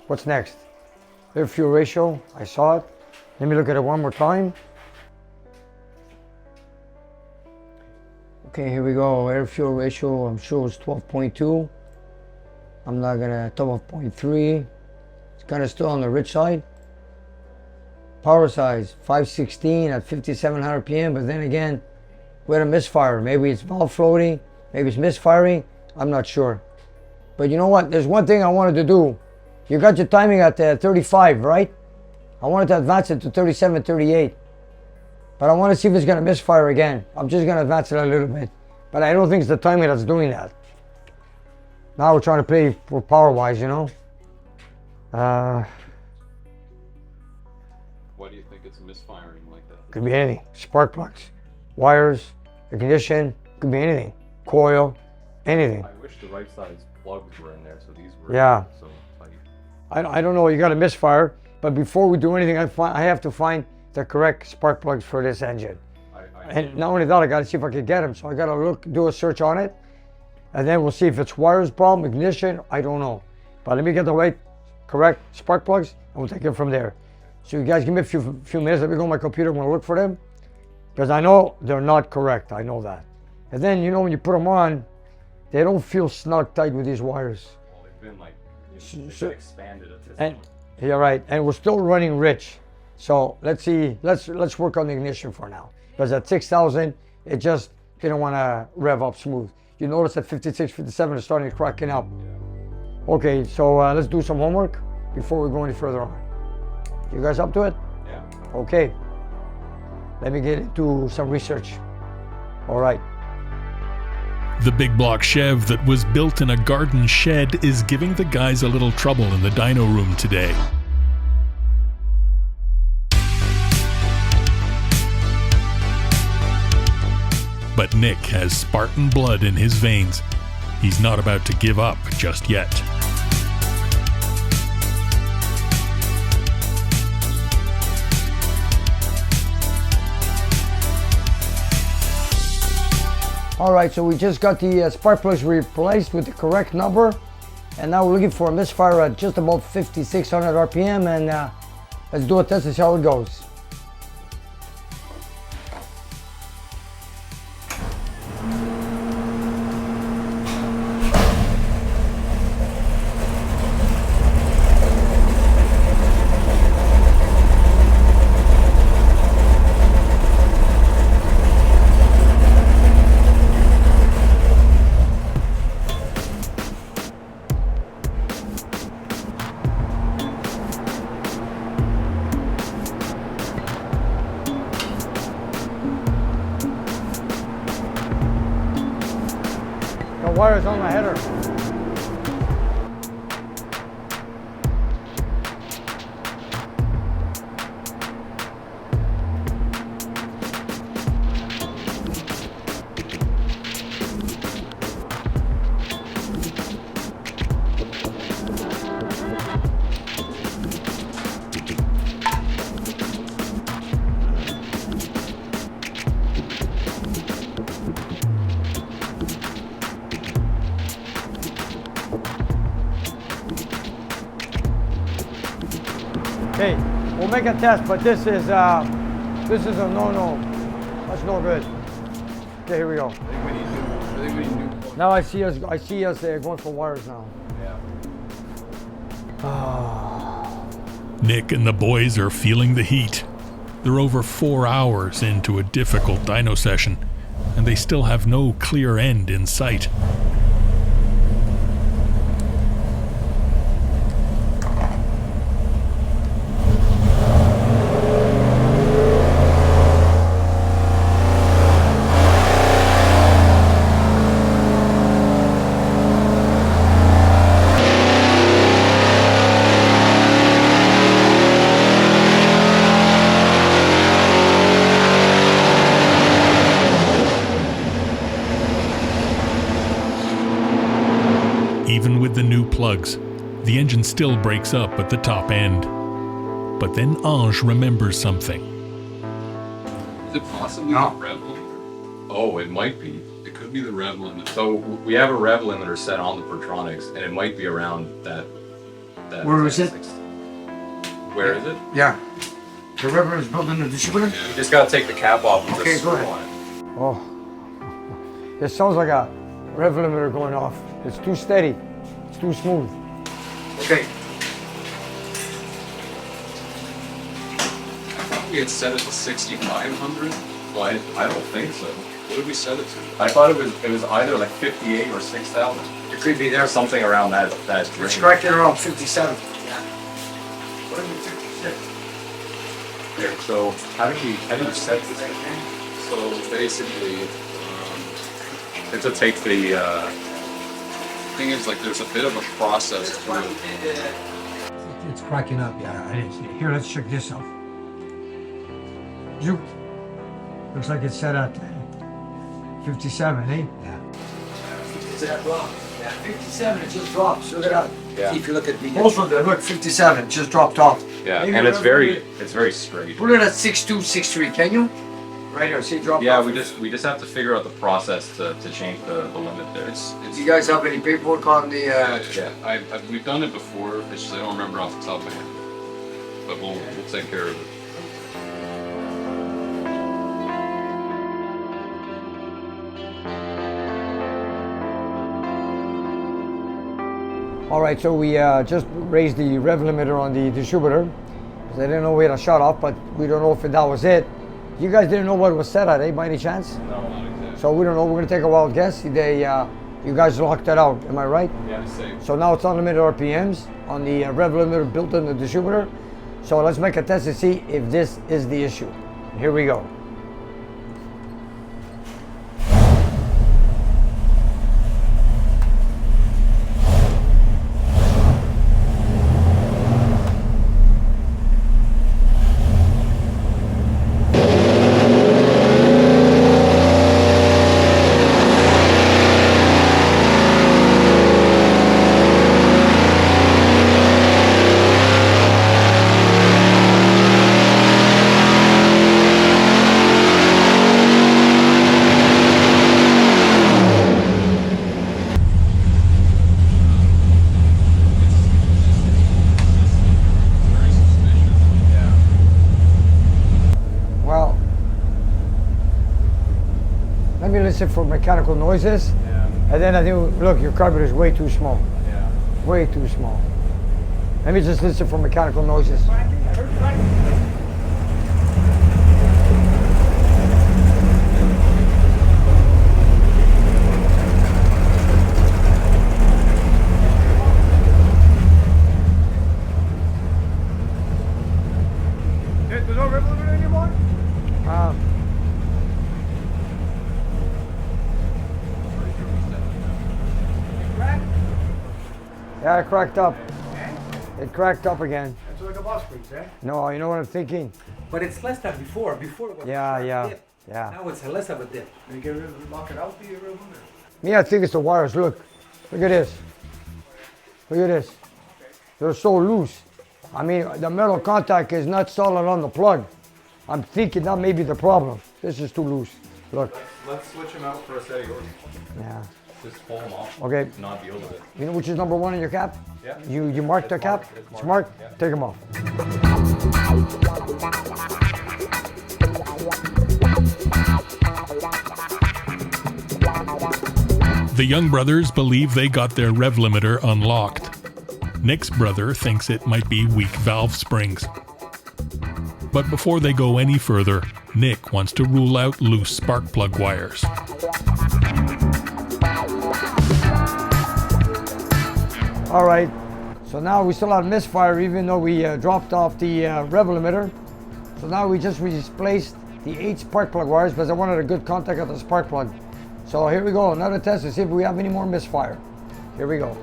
What's next? Air fuel ratio. I saw it. Let me look at it one more time. Okay, here we go. Air fuel ratio, I'm sure it's 12.2. I'm not gonna, 12.3. It's kind of still on the rich side. Power size, 516 at 5,700 RPM, but then again, we had a misfire. Maybe it's valve floating, maybe it's misfiring, I'm not sure. But you know what, there's one thing I wanted to do. You got your timing at 35, right? I wanted to advance it to 37, 38. But I want to see if it's gonna misfire again. I'm just gonna advance it a little bit. But I don't think it's the timing that's doing that. Now we're trying to play for power-wise, you know? Why do you think it's misfiring like that? Could be anything. Spark plugs, wires, ignition, could be anything. Coil, anything. I wish the right size plugs were in there, so these were Yeah. so tight. I don't know, you got a misfire, but before we do anything, I have to find the correct spark plugs for this engine. And not only that, I gotta see if I can get them. So I gotta do a search on it, and then we'll see if it's wires problem, ignition, I don't know. But let me get the right, correct spark plugs, and we'll take it from there. So you guys give me a few minutes, let me go on my computer, I'm gonna look for them, because I know they're not correct, I know that. And then, you know, when you put them on, they don't feel snug tight with these wires. Well, they've been like, they've So- been expanded at this And point. you're right, and we're still running rich. So let's see, let's work on the ignition for now. Because at 6,000, It just didn't want to rev up smooth. You notice at 56, 57 it's starting to cracking up. Okay, so let's do some homework before we go any further on. You guys up to it? Yeah. Okay. Let me get into some research. All right. The big block Chev that was built in a garden shed is giving the guys a little trouble in the dyno room today. But Nick has Spartan blood in his veins. He's not about to give up just yet. All right, so we just got the spark plugs replaced with the correct number. And now we're looking for a misfire at just about 5,600 RPM. And let's do a test and see how it goes. The wire's on the header. Okay, we'll make a test, but this is a no-no. That's no good. Okay, here we go. I think we need new. Now I see us going for wires now. Nick and the boys are feeling the heat. They're over 4 hours into a difficult dyno session, and they still have no clear end in sight. Even with the new plugs, the engine still breaks up at the top end. But then Ange remembers something. Is it possibly No. the rev limiter? Oh, it might be. It could be the rev limiter. So we have a rev limiter set on the Pertronics, and it might be around that. Where is it? Where is it? Yeah. The river is built in the distributor? You just gotta take the cap off and Okay, just go screw ahead. on it. Oh, it sounds like a rev limiter going off. It's too steady. It's too smooth. Okay. We had set it to 6,500. Well, I don't think so. What did we set it to? I thought it was either like 58 or 6,000. It could be there. Something around that It's range. corrected around 57. What are we 56? There. So how do you set this? So basically, It's to take the. thing is, like, there's a bit of a process to it. It's cracking up, yeah. I didn't see it. Here, let's check this out. Zoop. Looks like it's set at 57, eh? Yeah. It's at drop. Yeah, 57, it just drops. Look at that. Yeah. If you look at the most of them, look, 57, just dropped off. Yeah, Maybe and it's remember very straight. Put it at 62, 63, can you? Right here, see it drop Yeah, off. we just have to figure out the process to change the limit there. Do you guys have any paperwork on the, Yeah, we've done it before. It's just I don't remember off the top of my head. But we'll take care of it. All right, so we just raised the rev limiter on the distributor because I didn't know we had a shut off, but we don't know if that was it. You guys didn't know what it was set at, eh, by any chance? No, not exactly. So we don't know. We're gonna take a wild guess. You guys locked that out. Am I right? Yeah, safe. So now it's unlimited RPMs on the rev limiter built in the distributor. So let's make a test to see if this is the issue. Here we go. Well, let me listen for mechanical noises. Yeah. And then I think, look, your carburetor is way too small. Yeah. Way too small. Let me just listen for mechanical noises. There's no rev limiter anymore? Yeah, it cracked up. It cracked up again. That's like a boss springs, eh? No, you know what I'm thinking? But it's less than before. Before it was Yeah, a sharp yeah, dip. yeah. Now it's less of a dip. And you get rid of lock it out, do you rev limiter? Me, I think it's the wires. Look at this. Look at this. They're so loose. I mean, the metal contact is not solid on the plug. I'm thinking that may be the problem. This is too loose. Look. Let's switch them out for a steady order. Yeah. Just pull them off. Okay. Not deal with it. You know which is number one in your cap? Yeah. You marked the It's cap? marked. It's marked? Yeah. Take them off. The young brothers believe they got their rev limiter unlocked. Nick's brother thinks it might be weak valve springs. But before they go any further, Nick wants to rule out loose spark plug wires. All right. So now we still have misfire even though we dropped off the rev limiter. So now we just replaced the 8 spark plug wires because I wanted a good contact at the spark plug. So here we go, another test to see if we have any more misfire. Here we go.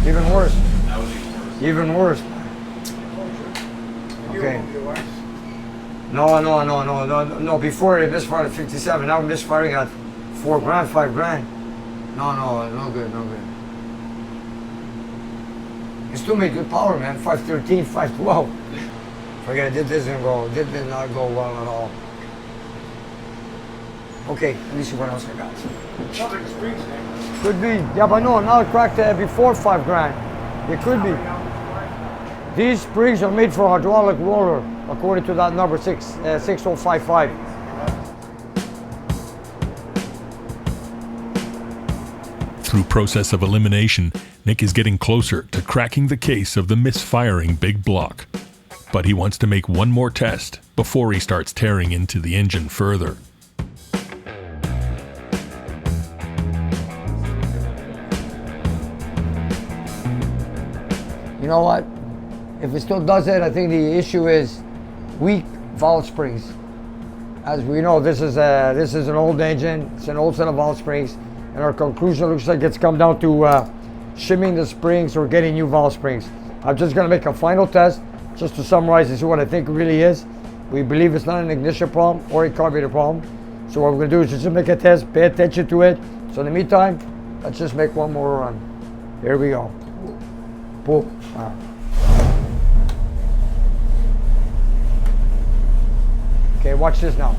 Even worse. That was even worse. Even worse. Okay. No. Before it misfired at 57. Now misfiring at 4 grand, 5 grand. No good. You still make good power, man. 513, 512. Forget it. This did not go well at all. Okay, let me see what else I got. Sounds like a springs thing. Could be. Yeah, but no, now it cracked before 5 grand. It could be. These springs are made for hydraulic roller, according to that number 6055. Through process of elimination, Nick is getting closer to cracking the case of the misfiring big block. But he wants to make one more test before he starts tearing into the engine further. You know what? If it still does it, I think the issue is weak valve springs. As we know, this is an old engine. It's an old set of valve springs, and our conclusion looks like it's come down to shimming the springs or getting new valve springs. I'm just going to make a final test just to summarize and see what I think it really is. We believe it's not an ignition problem or a carburetor problem. So what we're going to do is just make a test, pay attention to it. So in the meantime, let's just make one more run. Here we go. Pull. Okay, watch this now.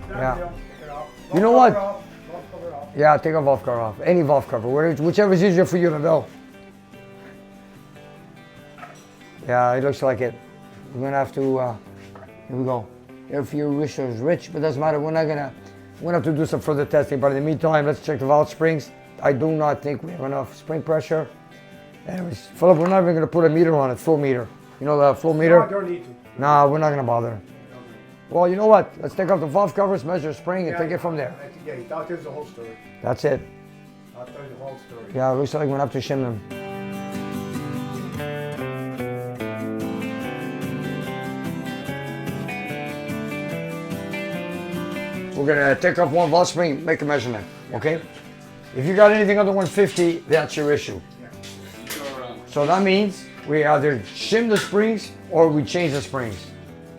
Yeah. You know what? Yeah, take a valve cover off. Any valve cover, whichever is easier for you to know. Yeah, it looks like it. We're gonna have to, here we go. Air fuel ratio is rich, but doesn't matter. We're gonna have to do some further testing. But in the meantime, let's check the valve springs. I do not think we have enough spring pressure. Anyways, Philip, we're not even gonna put a meter on it, flow meter. You know the flow meter? No, I don't need to. Nah, we're not gonna bother. Well, you know what? Let's take off the valve covers, measure spring, and take it from there. Yeah, he tells the whole story. That's it. I'll tell you the whole story. Yeah, it looks like we're gonna have to shim them. We're gonna take off one valve spring, make a measurement, okay? If you got anything under 150, that's your issue. So that means we either shim the springs or we change the springs.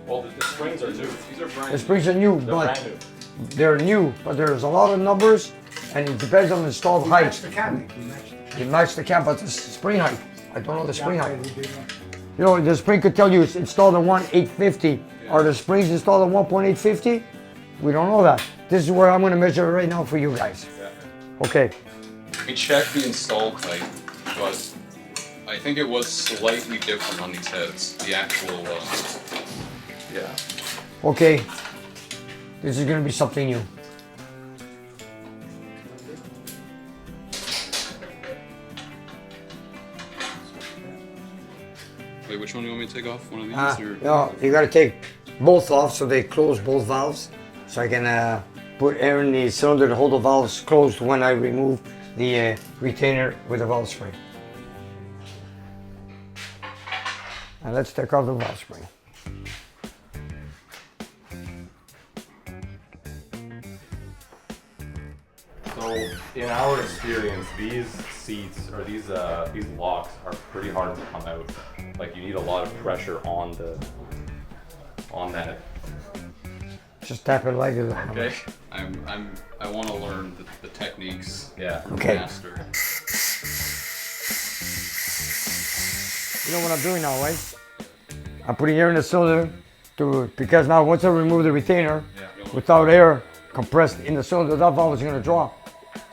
Well, the springs are new. These are brand The springs are new, They're but brand new. they're new, but there's a lot of numbers, and it depends on the installed height. Match the cam. You match the cam, but the spring height. I don't know the spring height. You know, the spring could tell you it's installed on 1.850. Are the springs installed on 1.850? We don't know that. This is where I'm going to measure it right now for you guys. Okay. We checked the installed height, but I think it was slightly different on these heads. The actual, yeah. Okay. This is going to be something new. Wait, which one do you want me to take off? One of these? Or? No, you got to take both off so they close both valves. So I can put air in the cylinder to hold the valves closed when I remove the retainer with the valve spring. And let's take off the valve spring. So, in our experience, these seats or these locks are pretty hard to come out. Like you need a lot of pressure on that. Just tap it like this. Okay. I want to learn the techniques. Yeah. Okay. Master. You know what I'm doing now, right? I'm putting air in the cylinder because now once I remove the retainer, without air compressed in the cylinder, that valve is going to drop.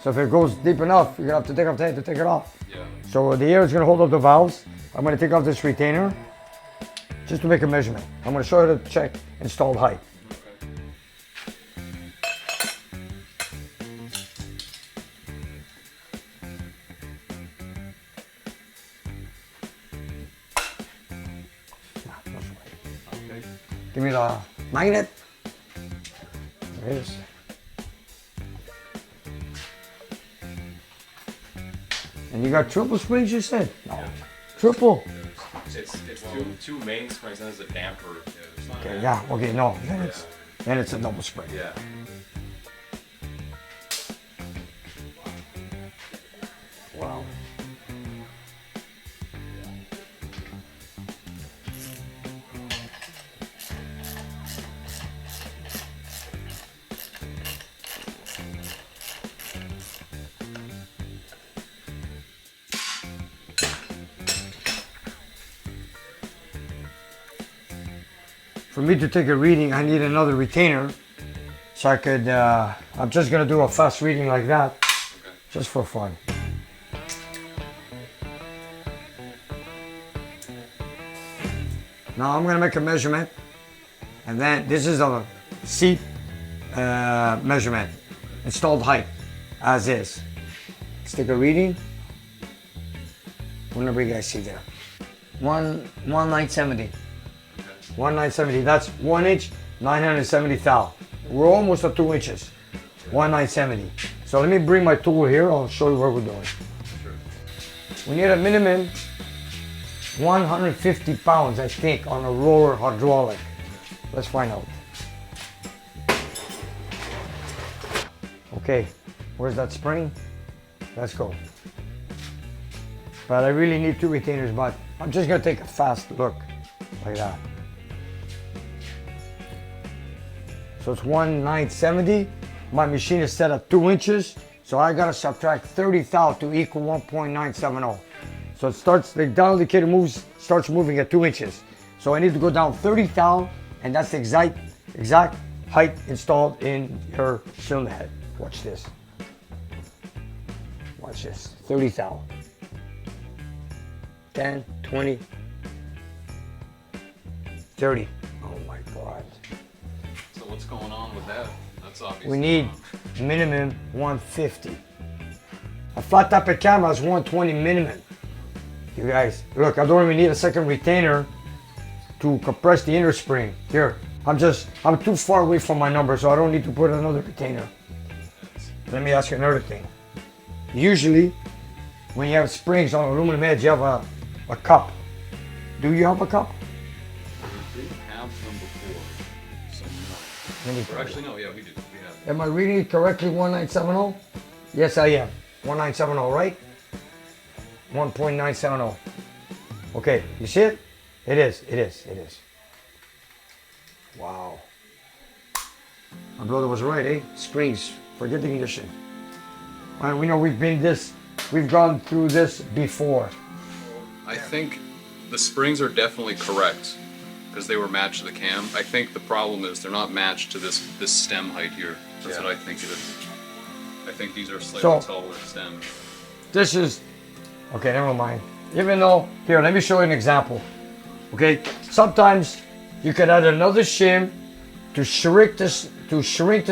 So if it goes deep enough, you're going to have to take off the head to take it off. Yeah. So the air is going to hold up the valves. I'm going to take off this retainer just to make a measurement. I'm going to show you to check installed height. Give me the magnet. There it is. And you got triple springs, you said? No. Yeah. Triple? It's two main springs and there's a damper. Okay, yeah, okay, no. Then it's a double spring. Yeah. Wow. For me to take a reading, I need another retainer. So I could, I'm just gonna do a fast reading like that, just for fun. Now I'm gonna make a measurement, and then this is a seat measurement, installed height, as is. Let's take a reading. What number you guys see there? 1970. 1970, that's 1 inch, 970 thou. We're almost at 2 inches, 1970. So let me bring my tool here, I'll show you what we're doing. We need a minimum 150 pounds, I think, on a roller hydraulic. Let's find out. Okay, where's that spring? Let's go. But I really need 2 retainers, but I'm just gonna take a fast look, like that. So it's 1,970. My machine is set at 2 inches, so I gotta subtract 30 thou to equal 1.970. So it starts, the dial indicator starts moving at 2 inches. So I need to go down 30 thou, and that's the exact height installed in your cylinder head. Watch this. Watch this, 30 thou. 10, 20, 30. Oh my God. So what's going on with that? That's obviously We need minimum 150. A flat tappet camera is 120 minimum. You guys, look, I don't even need a second retainer to compress the inner spring. Here, I'm too far away from my number, so I don't need to put another retainer. Let me ask you another thing. Usually, when you have springs on aluminum heads, you have a cup. Do you have a cup? We didn't have them before, so no. Let me Or actually, no, yeah, we do. We have. Am I reading it correctly, 1970? Yes, I am. 1970, right? 1.970. Okay, you see it? It is. Wow. My brother was right, eh? Springs, forget the condition. And we know we've gone through this before. I think the springs are definitely correct because they were matched to the cam. I think the problem is they're not matched to this stem height here. That's what I think it is. I think these are slightly taller stems. This is, okay, never mind. Even though, here, let me show you an example. Okay, sometimes you can add another shim to shrink the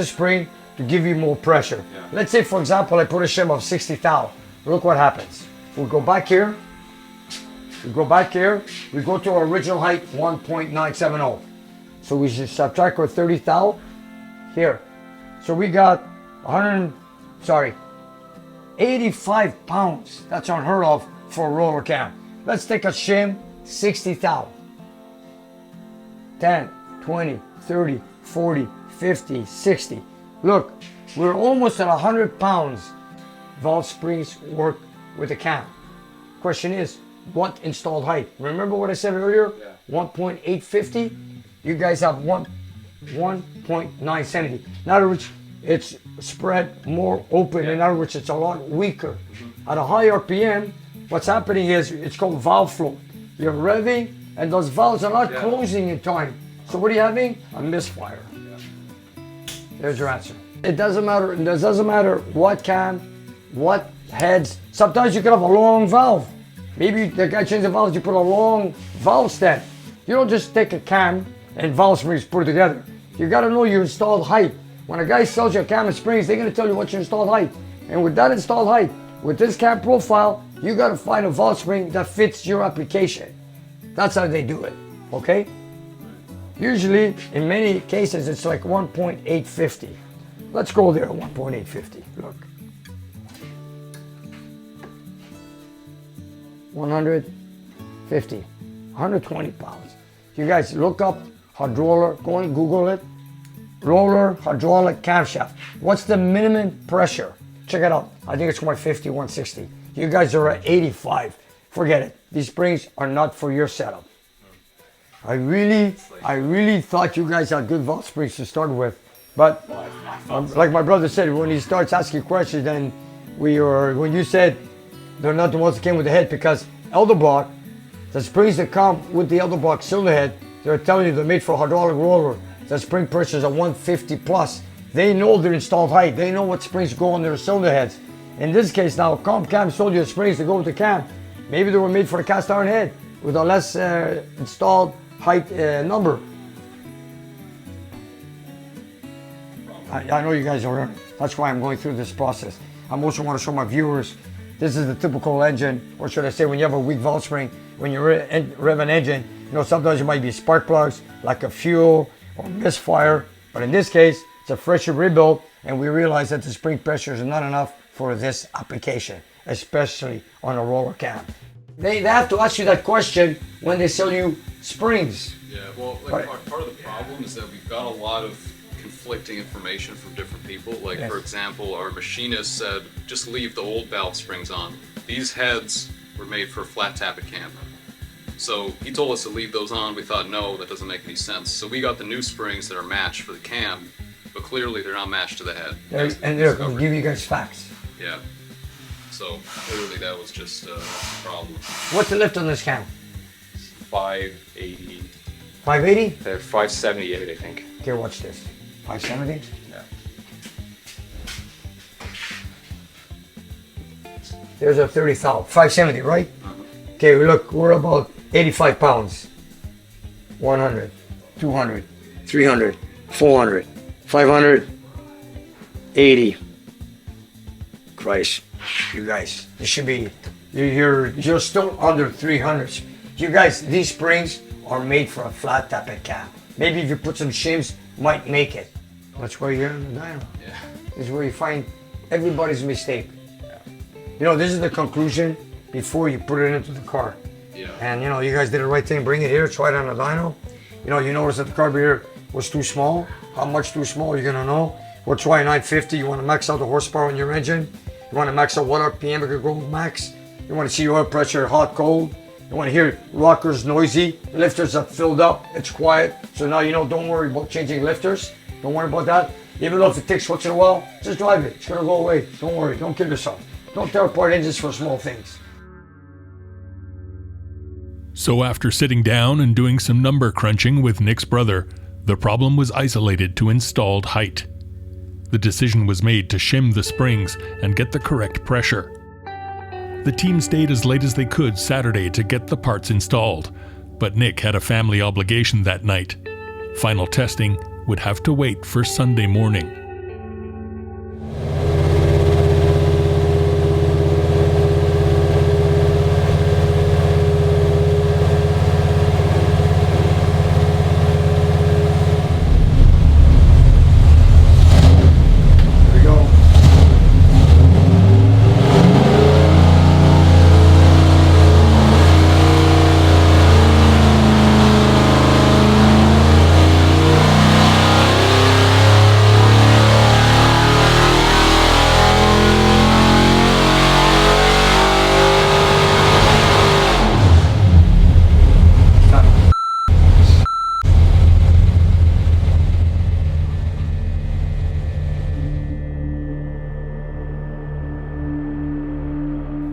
spring to give you more pressure. Yeah. Let's say, for example, I put a shim of 60 thou. Look what happens. We'll go back here. We go to our original height, 1.970. So we should subtract our 30 thou here. So we got 85 pounds. That's unheard of for a roller cam. Let's take a shim, 60 thou. 10, 20, 30, 40, 50, 60. Look, we're almost at 100 pounds. Valve springs work with the cam. Question is, what installed height? Remember what I said earlier? Yeah. 1.850. You guys have 1.970. In other words, it's spread more open. In other words, it's a lot weaker. At a high RPM, what's happening is it's called valve flow. You're revving, and those valves are not closing in time. So what are you having? A misfire. There's your answer. It doesn't matter. It doesn't matter what cam, what heads. Sometimes you can have a long valve. Maybe the guy changed the valves, you put a long valve stem. You don't just take a cam and valve springs, put it together. You gotta know your installed height. When a guy sells you a cam and springs, they're gonna tell you what's your installed height. And with that installed height, with this cam profile, you gotta find a valve spring that fits your application. That's how they do it, okay? Usually, in many cases, it's like 1.850. Let's go there, 1.850, look. 150, 120 pounds. You guys look up hydraulic, go and Google it. Roller hydraulic camshaft. What's the minimum pressure? Check it out. I think it's 150, 160. You guys are at 85. Forget it. These springs are not for your setup. I really thought you guys had good valve springs to start with. But like my brother said, when he starts asking questions, then when you said they're not the ones that came with the head, because elder block, the springs that come with the elder block cylinder head, they're telling you they're made for hydraulic roller. The spring pressure is a 150 plus. They know their installed height. They know what springs go on their cylinder heads. In this case now, comp cam sold you the springs to go with the cam. Maybe they were made for the cast iron head with a less installed height number. I know you guys are learning. That's why I'm going through this process. I also want to show my viewers, this is the typical engine, or should I say when you have a weak valve spring, when you rev an engine, you know, sometimes it might be spark plugs, like a fuel or misfire. But in this case, it's a freshly rebuilt, and we realize that the spring pressure is not enough for this application, especially on a roller cam. They have to ask you that question when they sell you springs. Yeah, well, like, part of the problem is that we've got a lot of conflicting information from different people. Like, Yes. for example, our machinist said, just leave the old valve springs on. These heads were made for a flat tappet cam. So he told us to leave those on. We thought, no, that doesn't make any sense. So we got the new springs that are matched for the cam, but clearly they're not matched to the head. And they're going to give you guys facts. Yeah. So clearly that was just a problem. What's the lift on this cam? 580, 580? 578, I think. Okay, watch this. 570? Yeah. There's a 30,000. 570, right? Okay, look, we're about 85 pounds. 100, 200, 300, 400, 500, 80. Christ, you guys, this should be, you're still under 300s. You guys, these springs are made for a flat tappet cam. Maybe if you put some shims, might make it. That's why you're in the dyno. Yeah. This is where you find everybody's mistake. You know, this is the conclusion before you put it into the car. Yeah. And you know, you guys did the right thing. Bring it here, try it on the dyno. You know, you notice that the carburetor was too small. How much too small, you're gonna know. We'll try 950. You wanna max out the horsepower on your engine. You wanna max out what RPM it could go max. You wanna see oil pressure, hot, cold. You wanna hear rockers noisy. Lifters are filled up, it's quiet. So now you know, don't worry about changing lifters. Don't worry about that. Even though if it takes once in a while, just drive it. It's gonna go away. Don't worry, don't kill yourself. Don't tear apart engines for small things. So after sitting down and doing some number crunching with Nick's brother, the problem was isolated to installed height. The decision was made to shim the springs and get the correct pressure. The team stayed as late as they could Saturday to get the parts installed, but Nick had a family obligation that night. Final testing would have to wait for Sunday morning.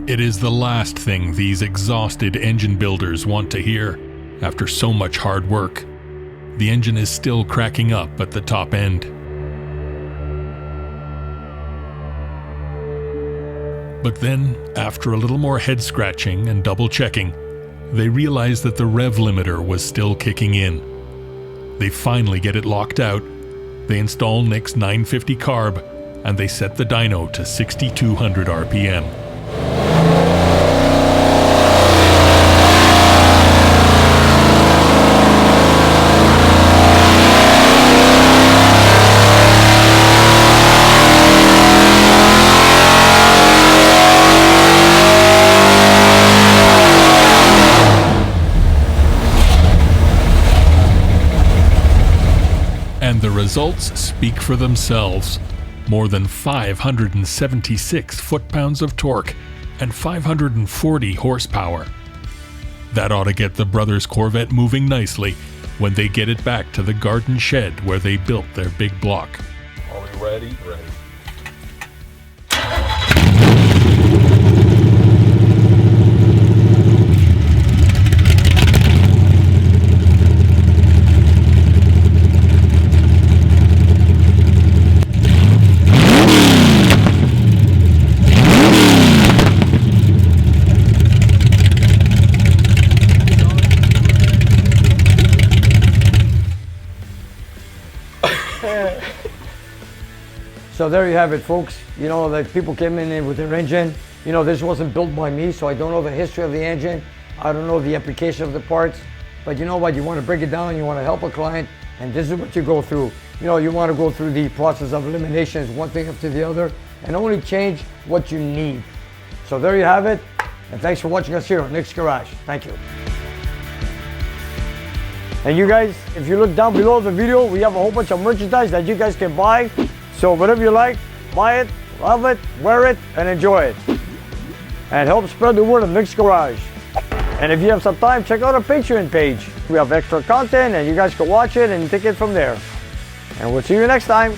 It is the last thing these exhausted engine builders want to hear after so much hard work. The engine is still cracking up at the top end. But then, after a little more head scratching and double checking, they realize that the rev limiter was still kicking in. They finally get it locked out. They install Nick's 950 carb, and they set the dyno to 6,200 RPM. And the results speak for themselves. More than 576 foot-pounds of torque and 540 horsepower. That ought to get the brothers' Corvette moving nicely when they get it back to the garden shed where they built their big block. Are we ready? Ready. So there you have it, folks. You know, that people came in with their engine. You know, this wasn't built by me, so I don't know the history of the engine. I don't know the application of the parts. But you know what? You want to break it down, you want to help a client, and this is what you go through. You know, you want to go through the process of elimination, one thing after the other, and only change what you need. So there you have it, and thanks for watching us here on Nick's Garage. Thank you. And you guys, if you look down below the video, we have a whole bunch of merchandise that you guys can buy. So whatever you like, buy it, love it, wear it, and enjoy it. And help spread the word of Nick's Garage. And if you have some time, check out our Patreon page. We have extra content and you guys can watch it and take it from there. And we'll see you next time.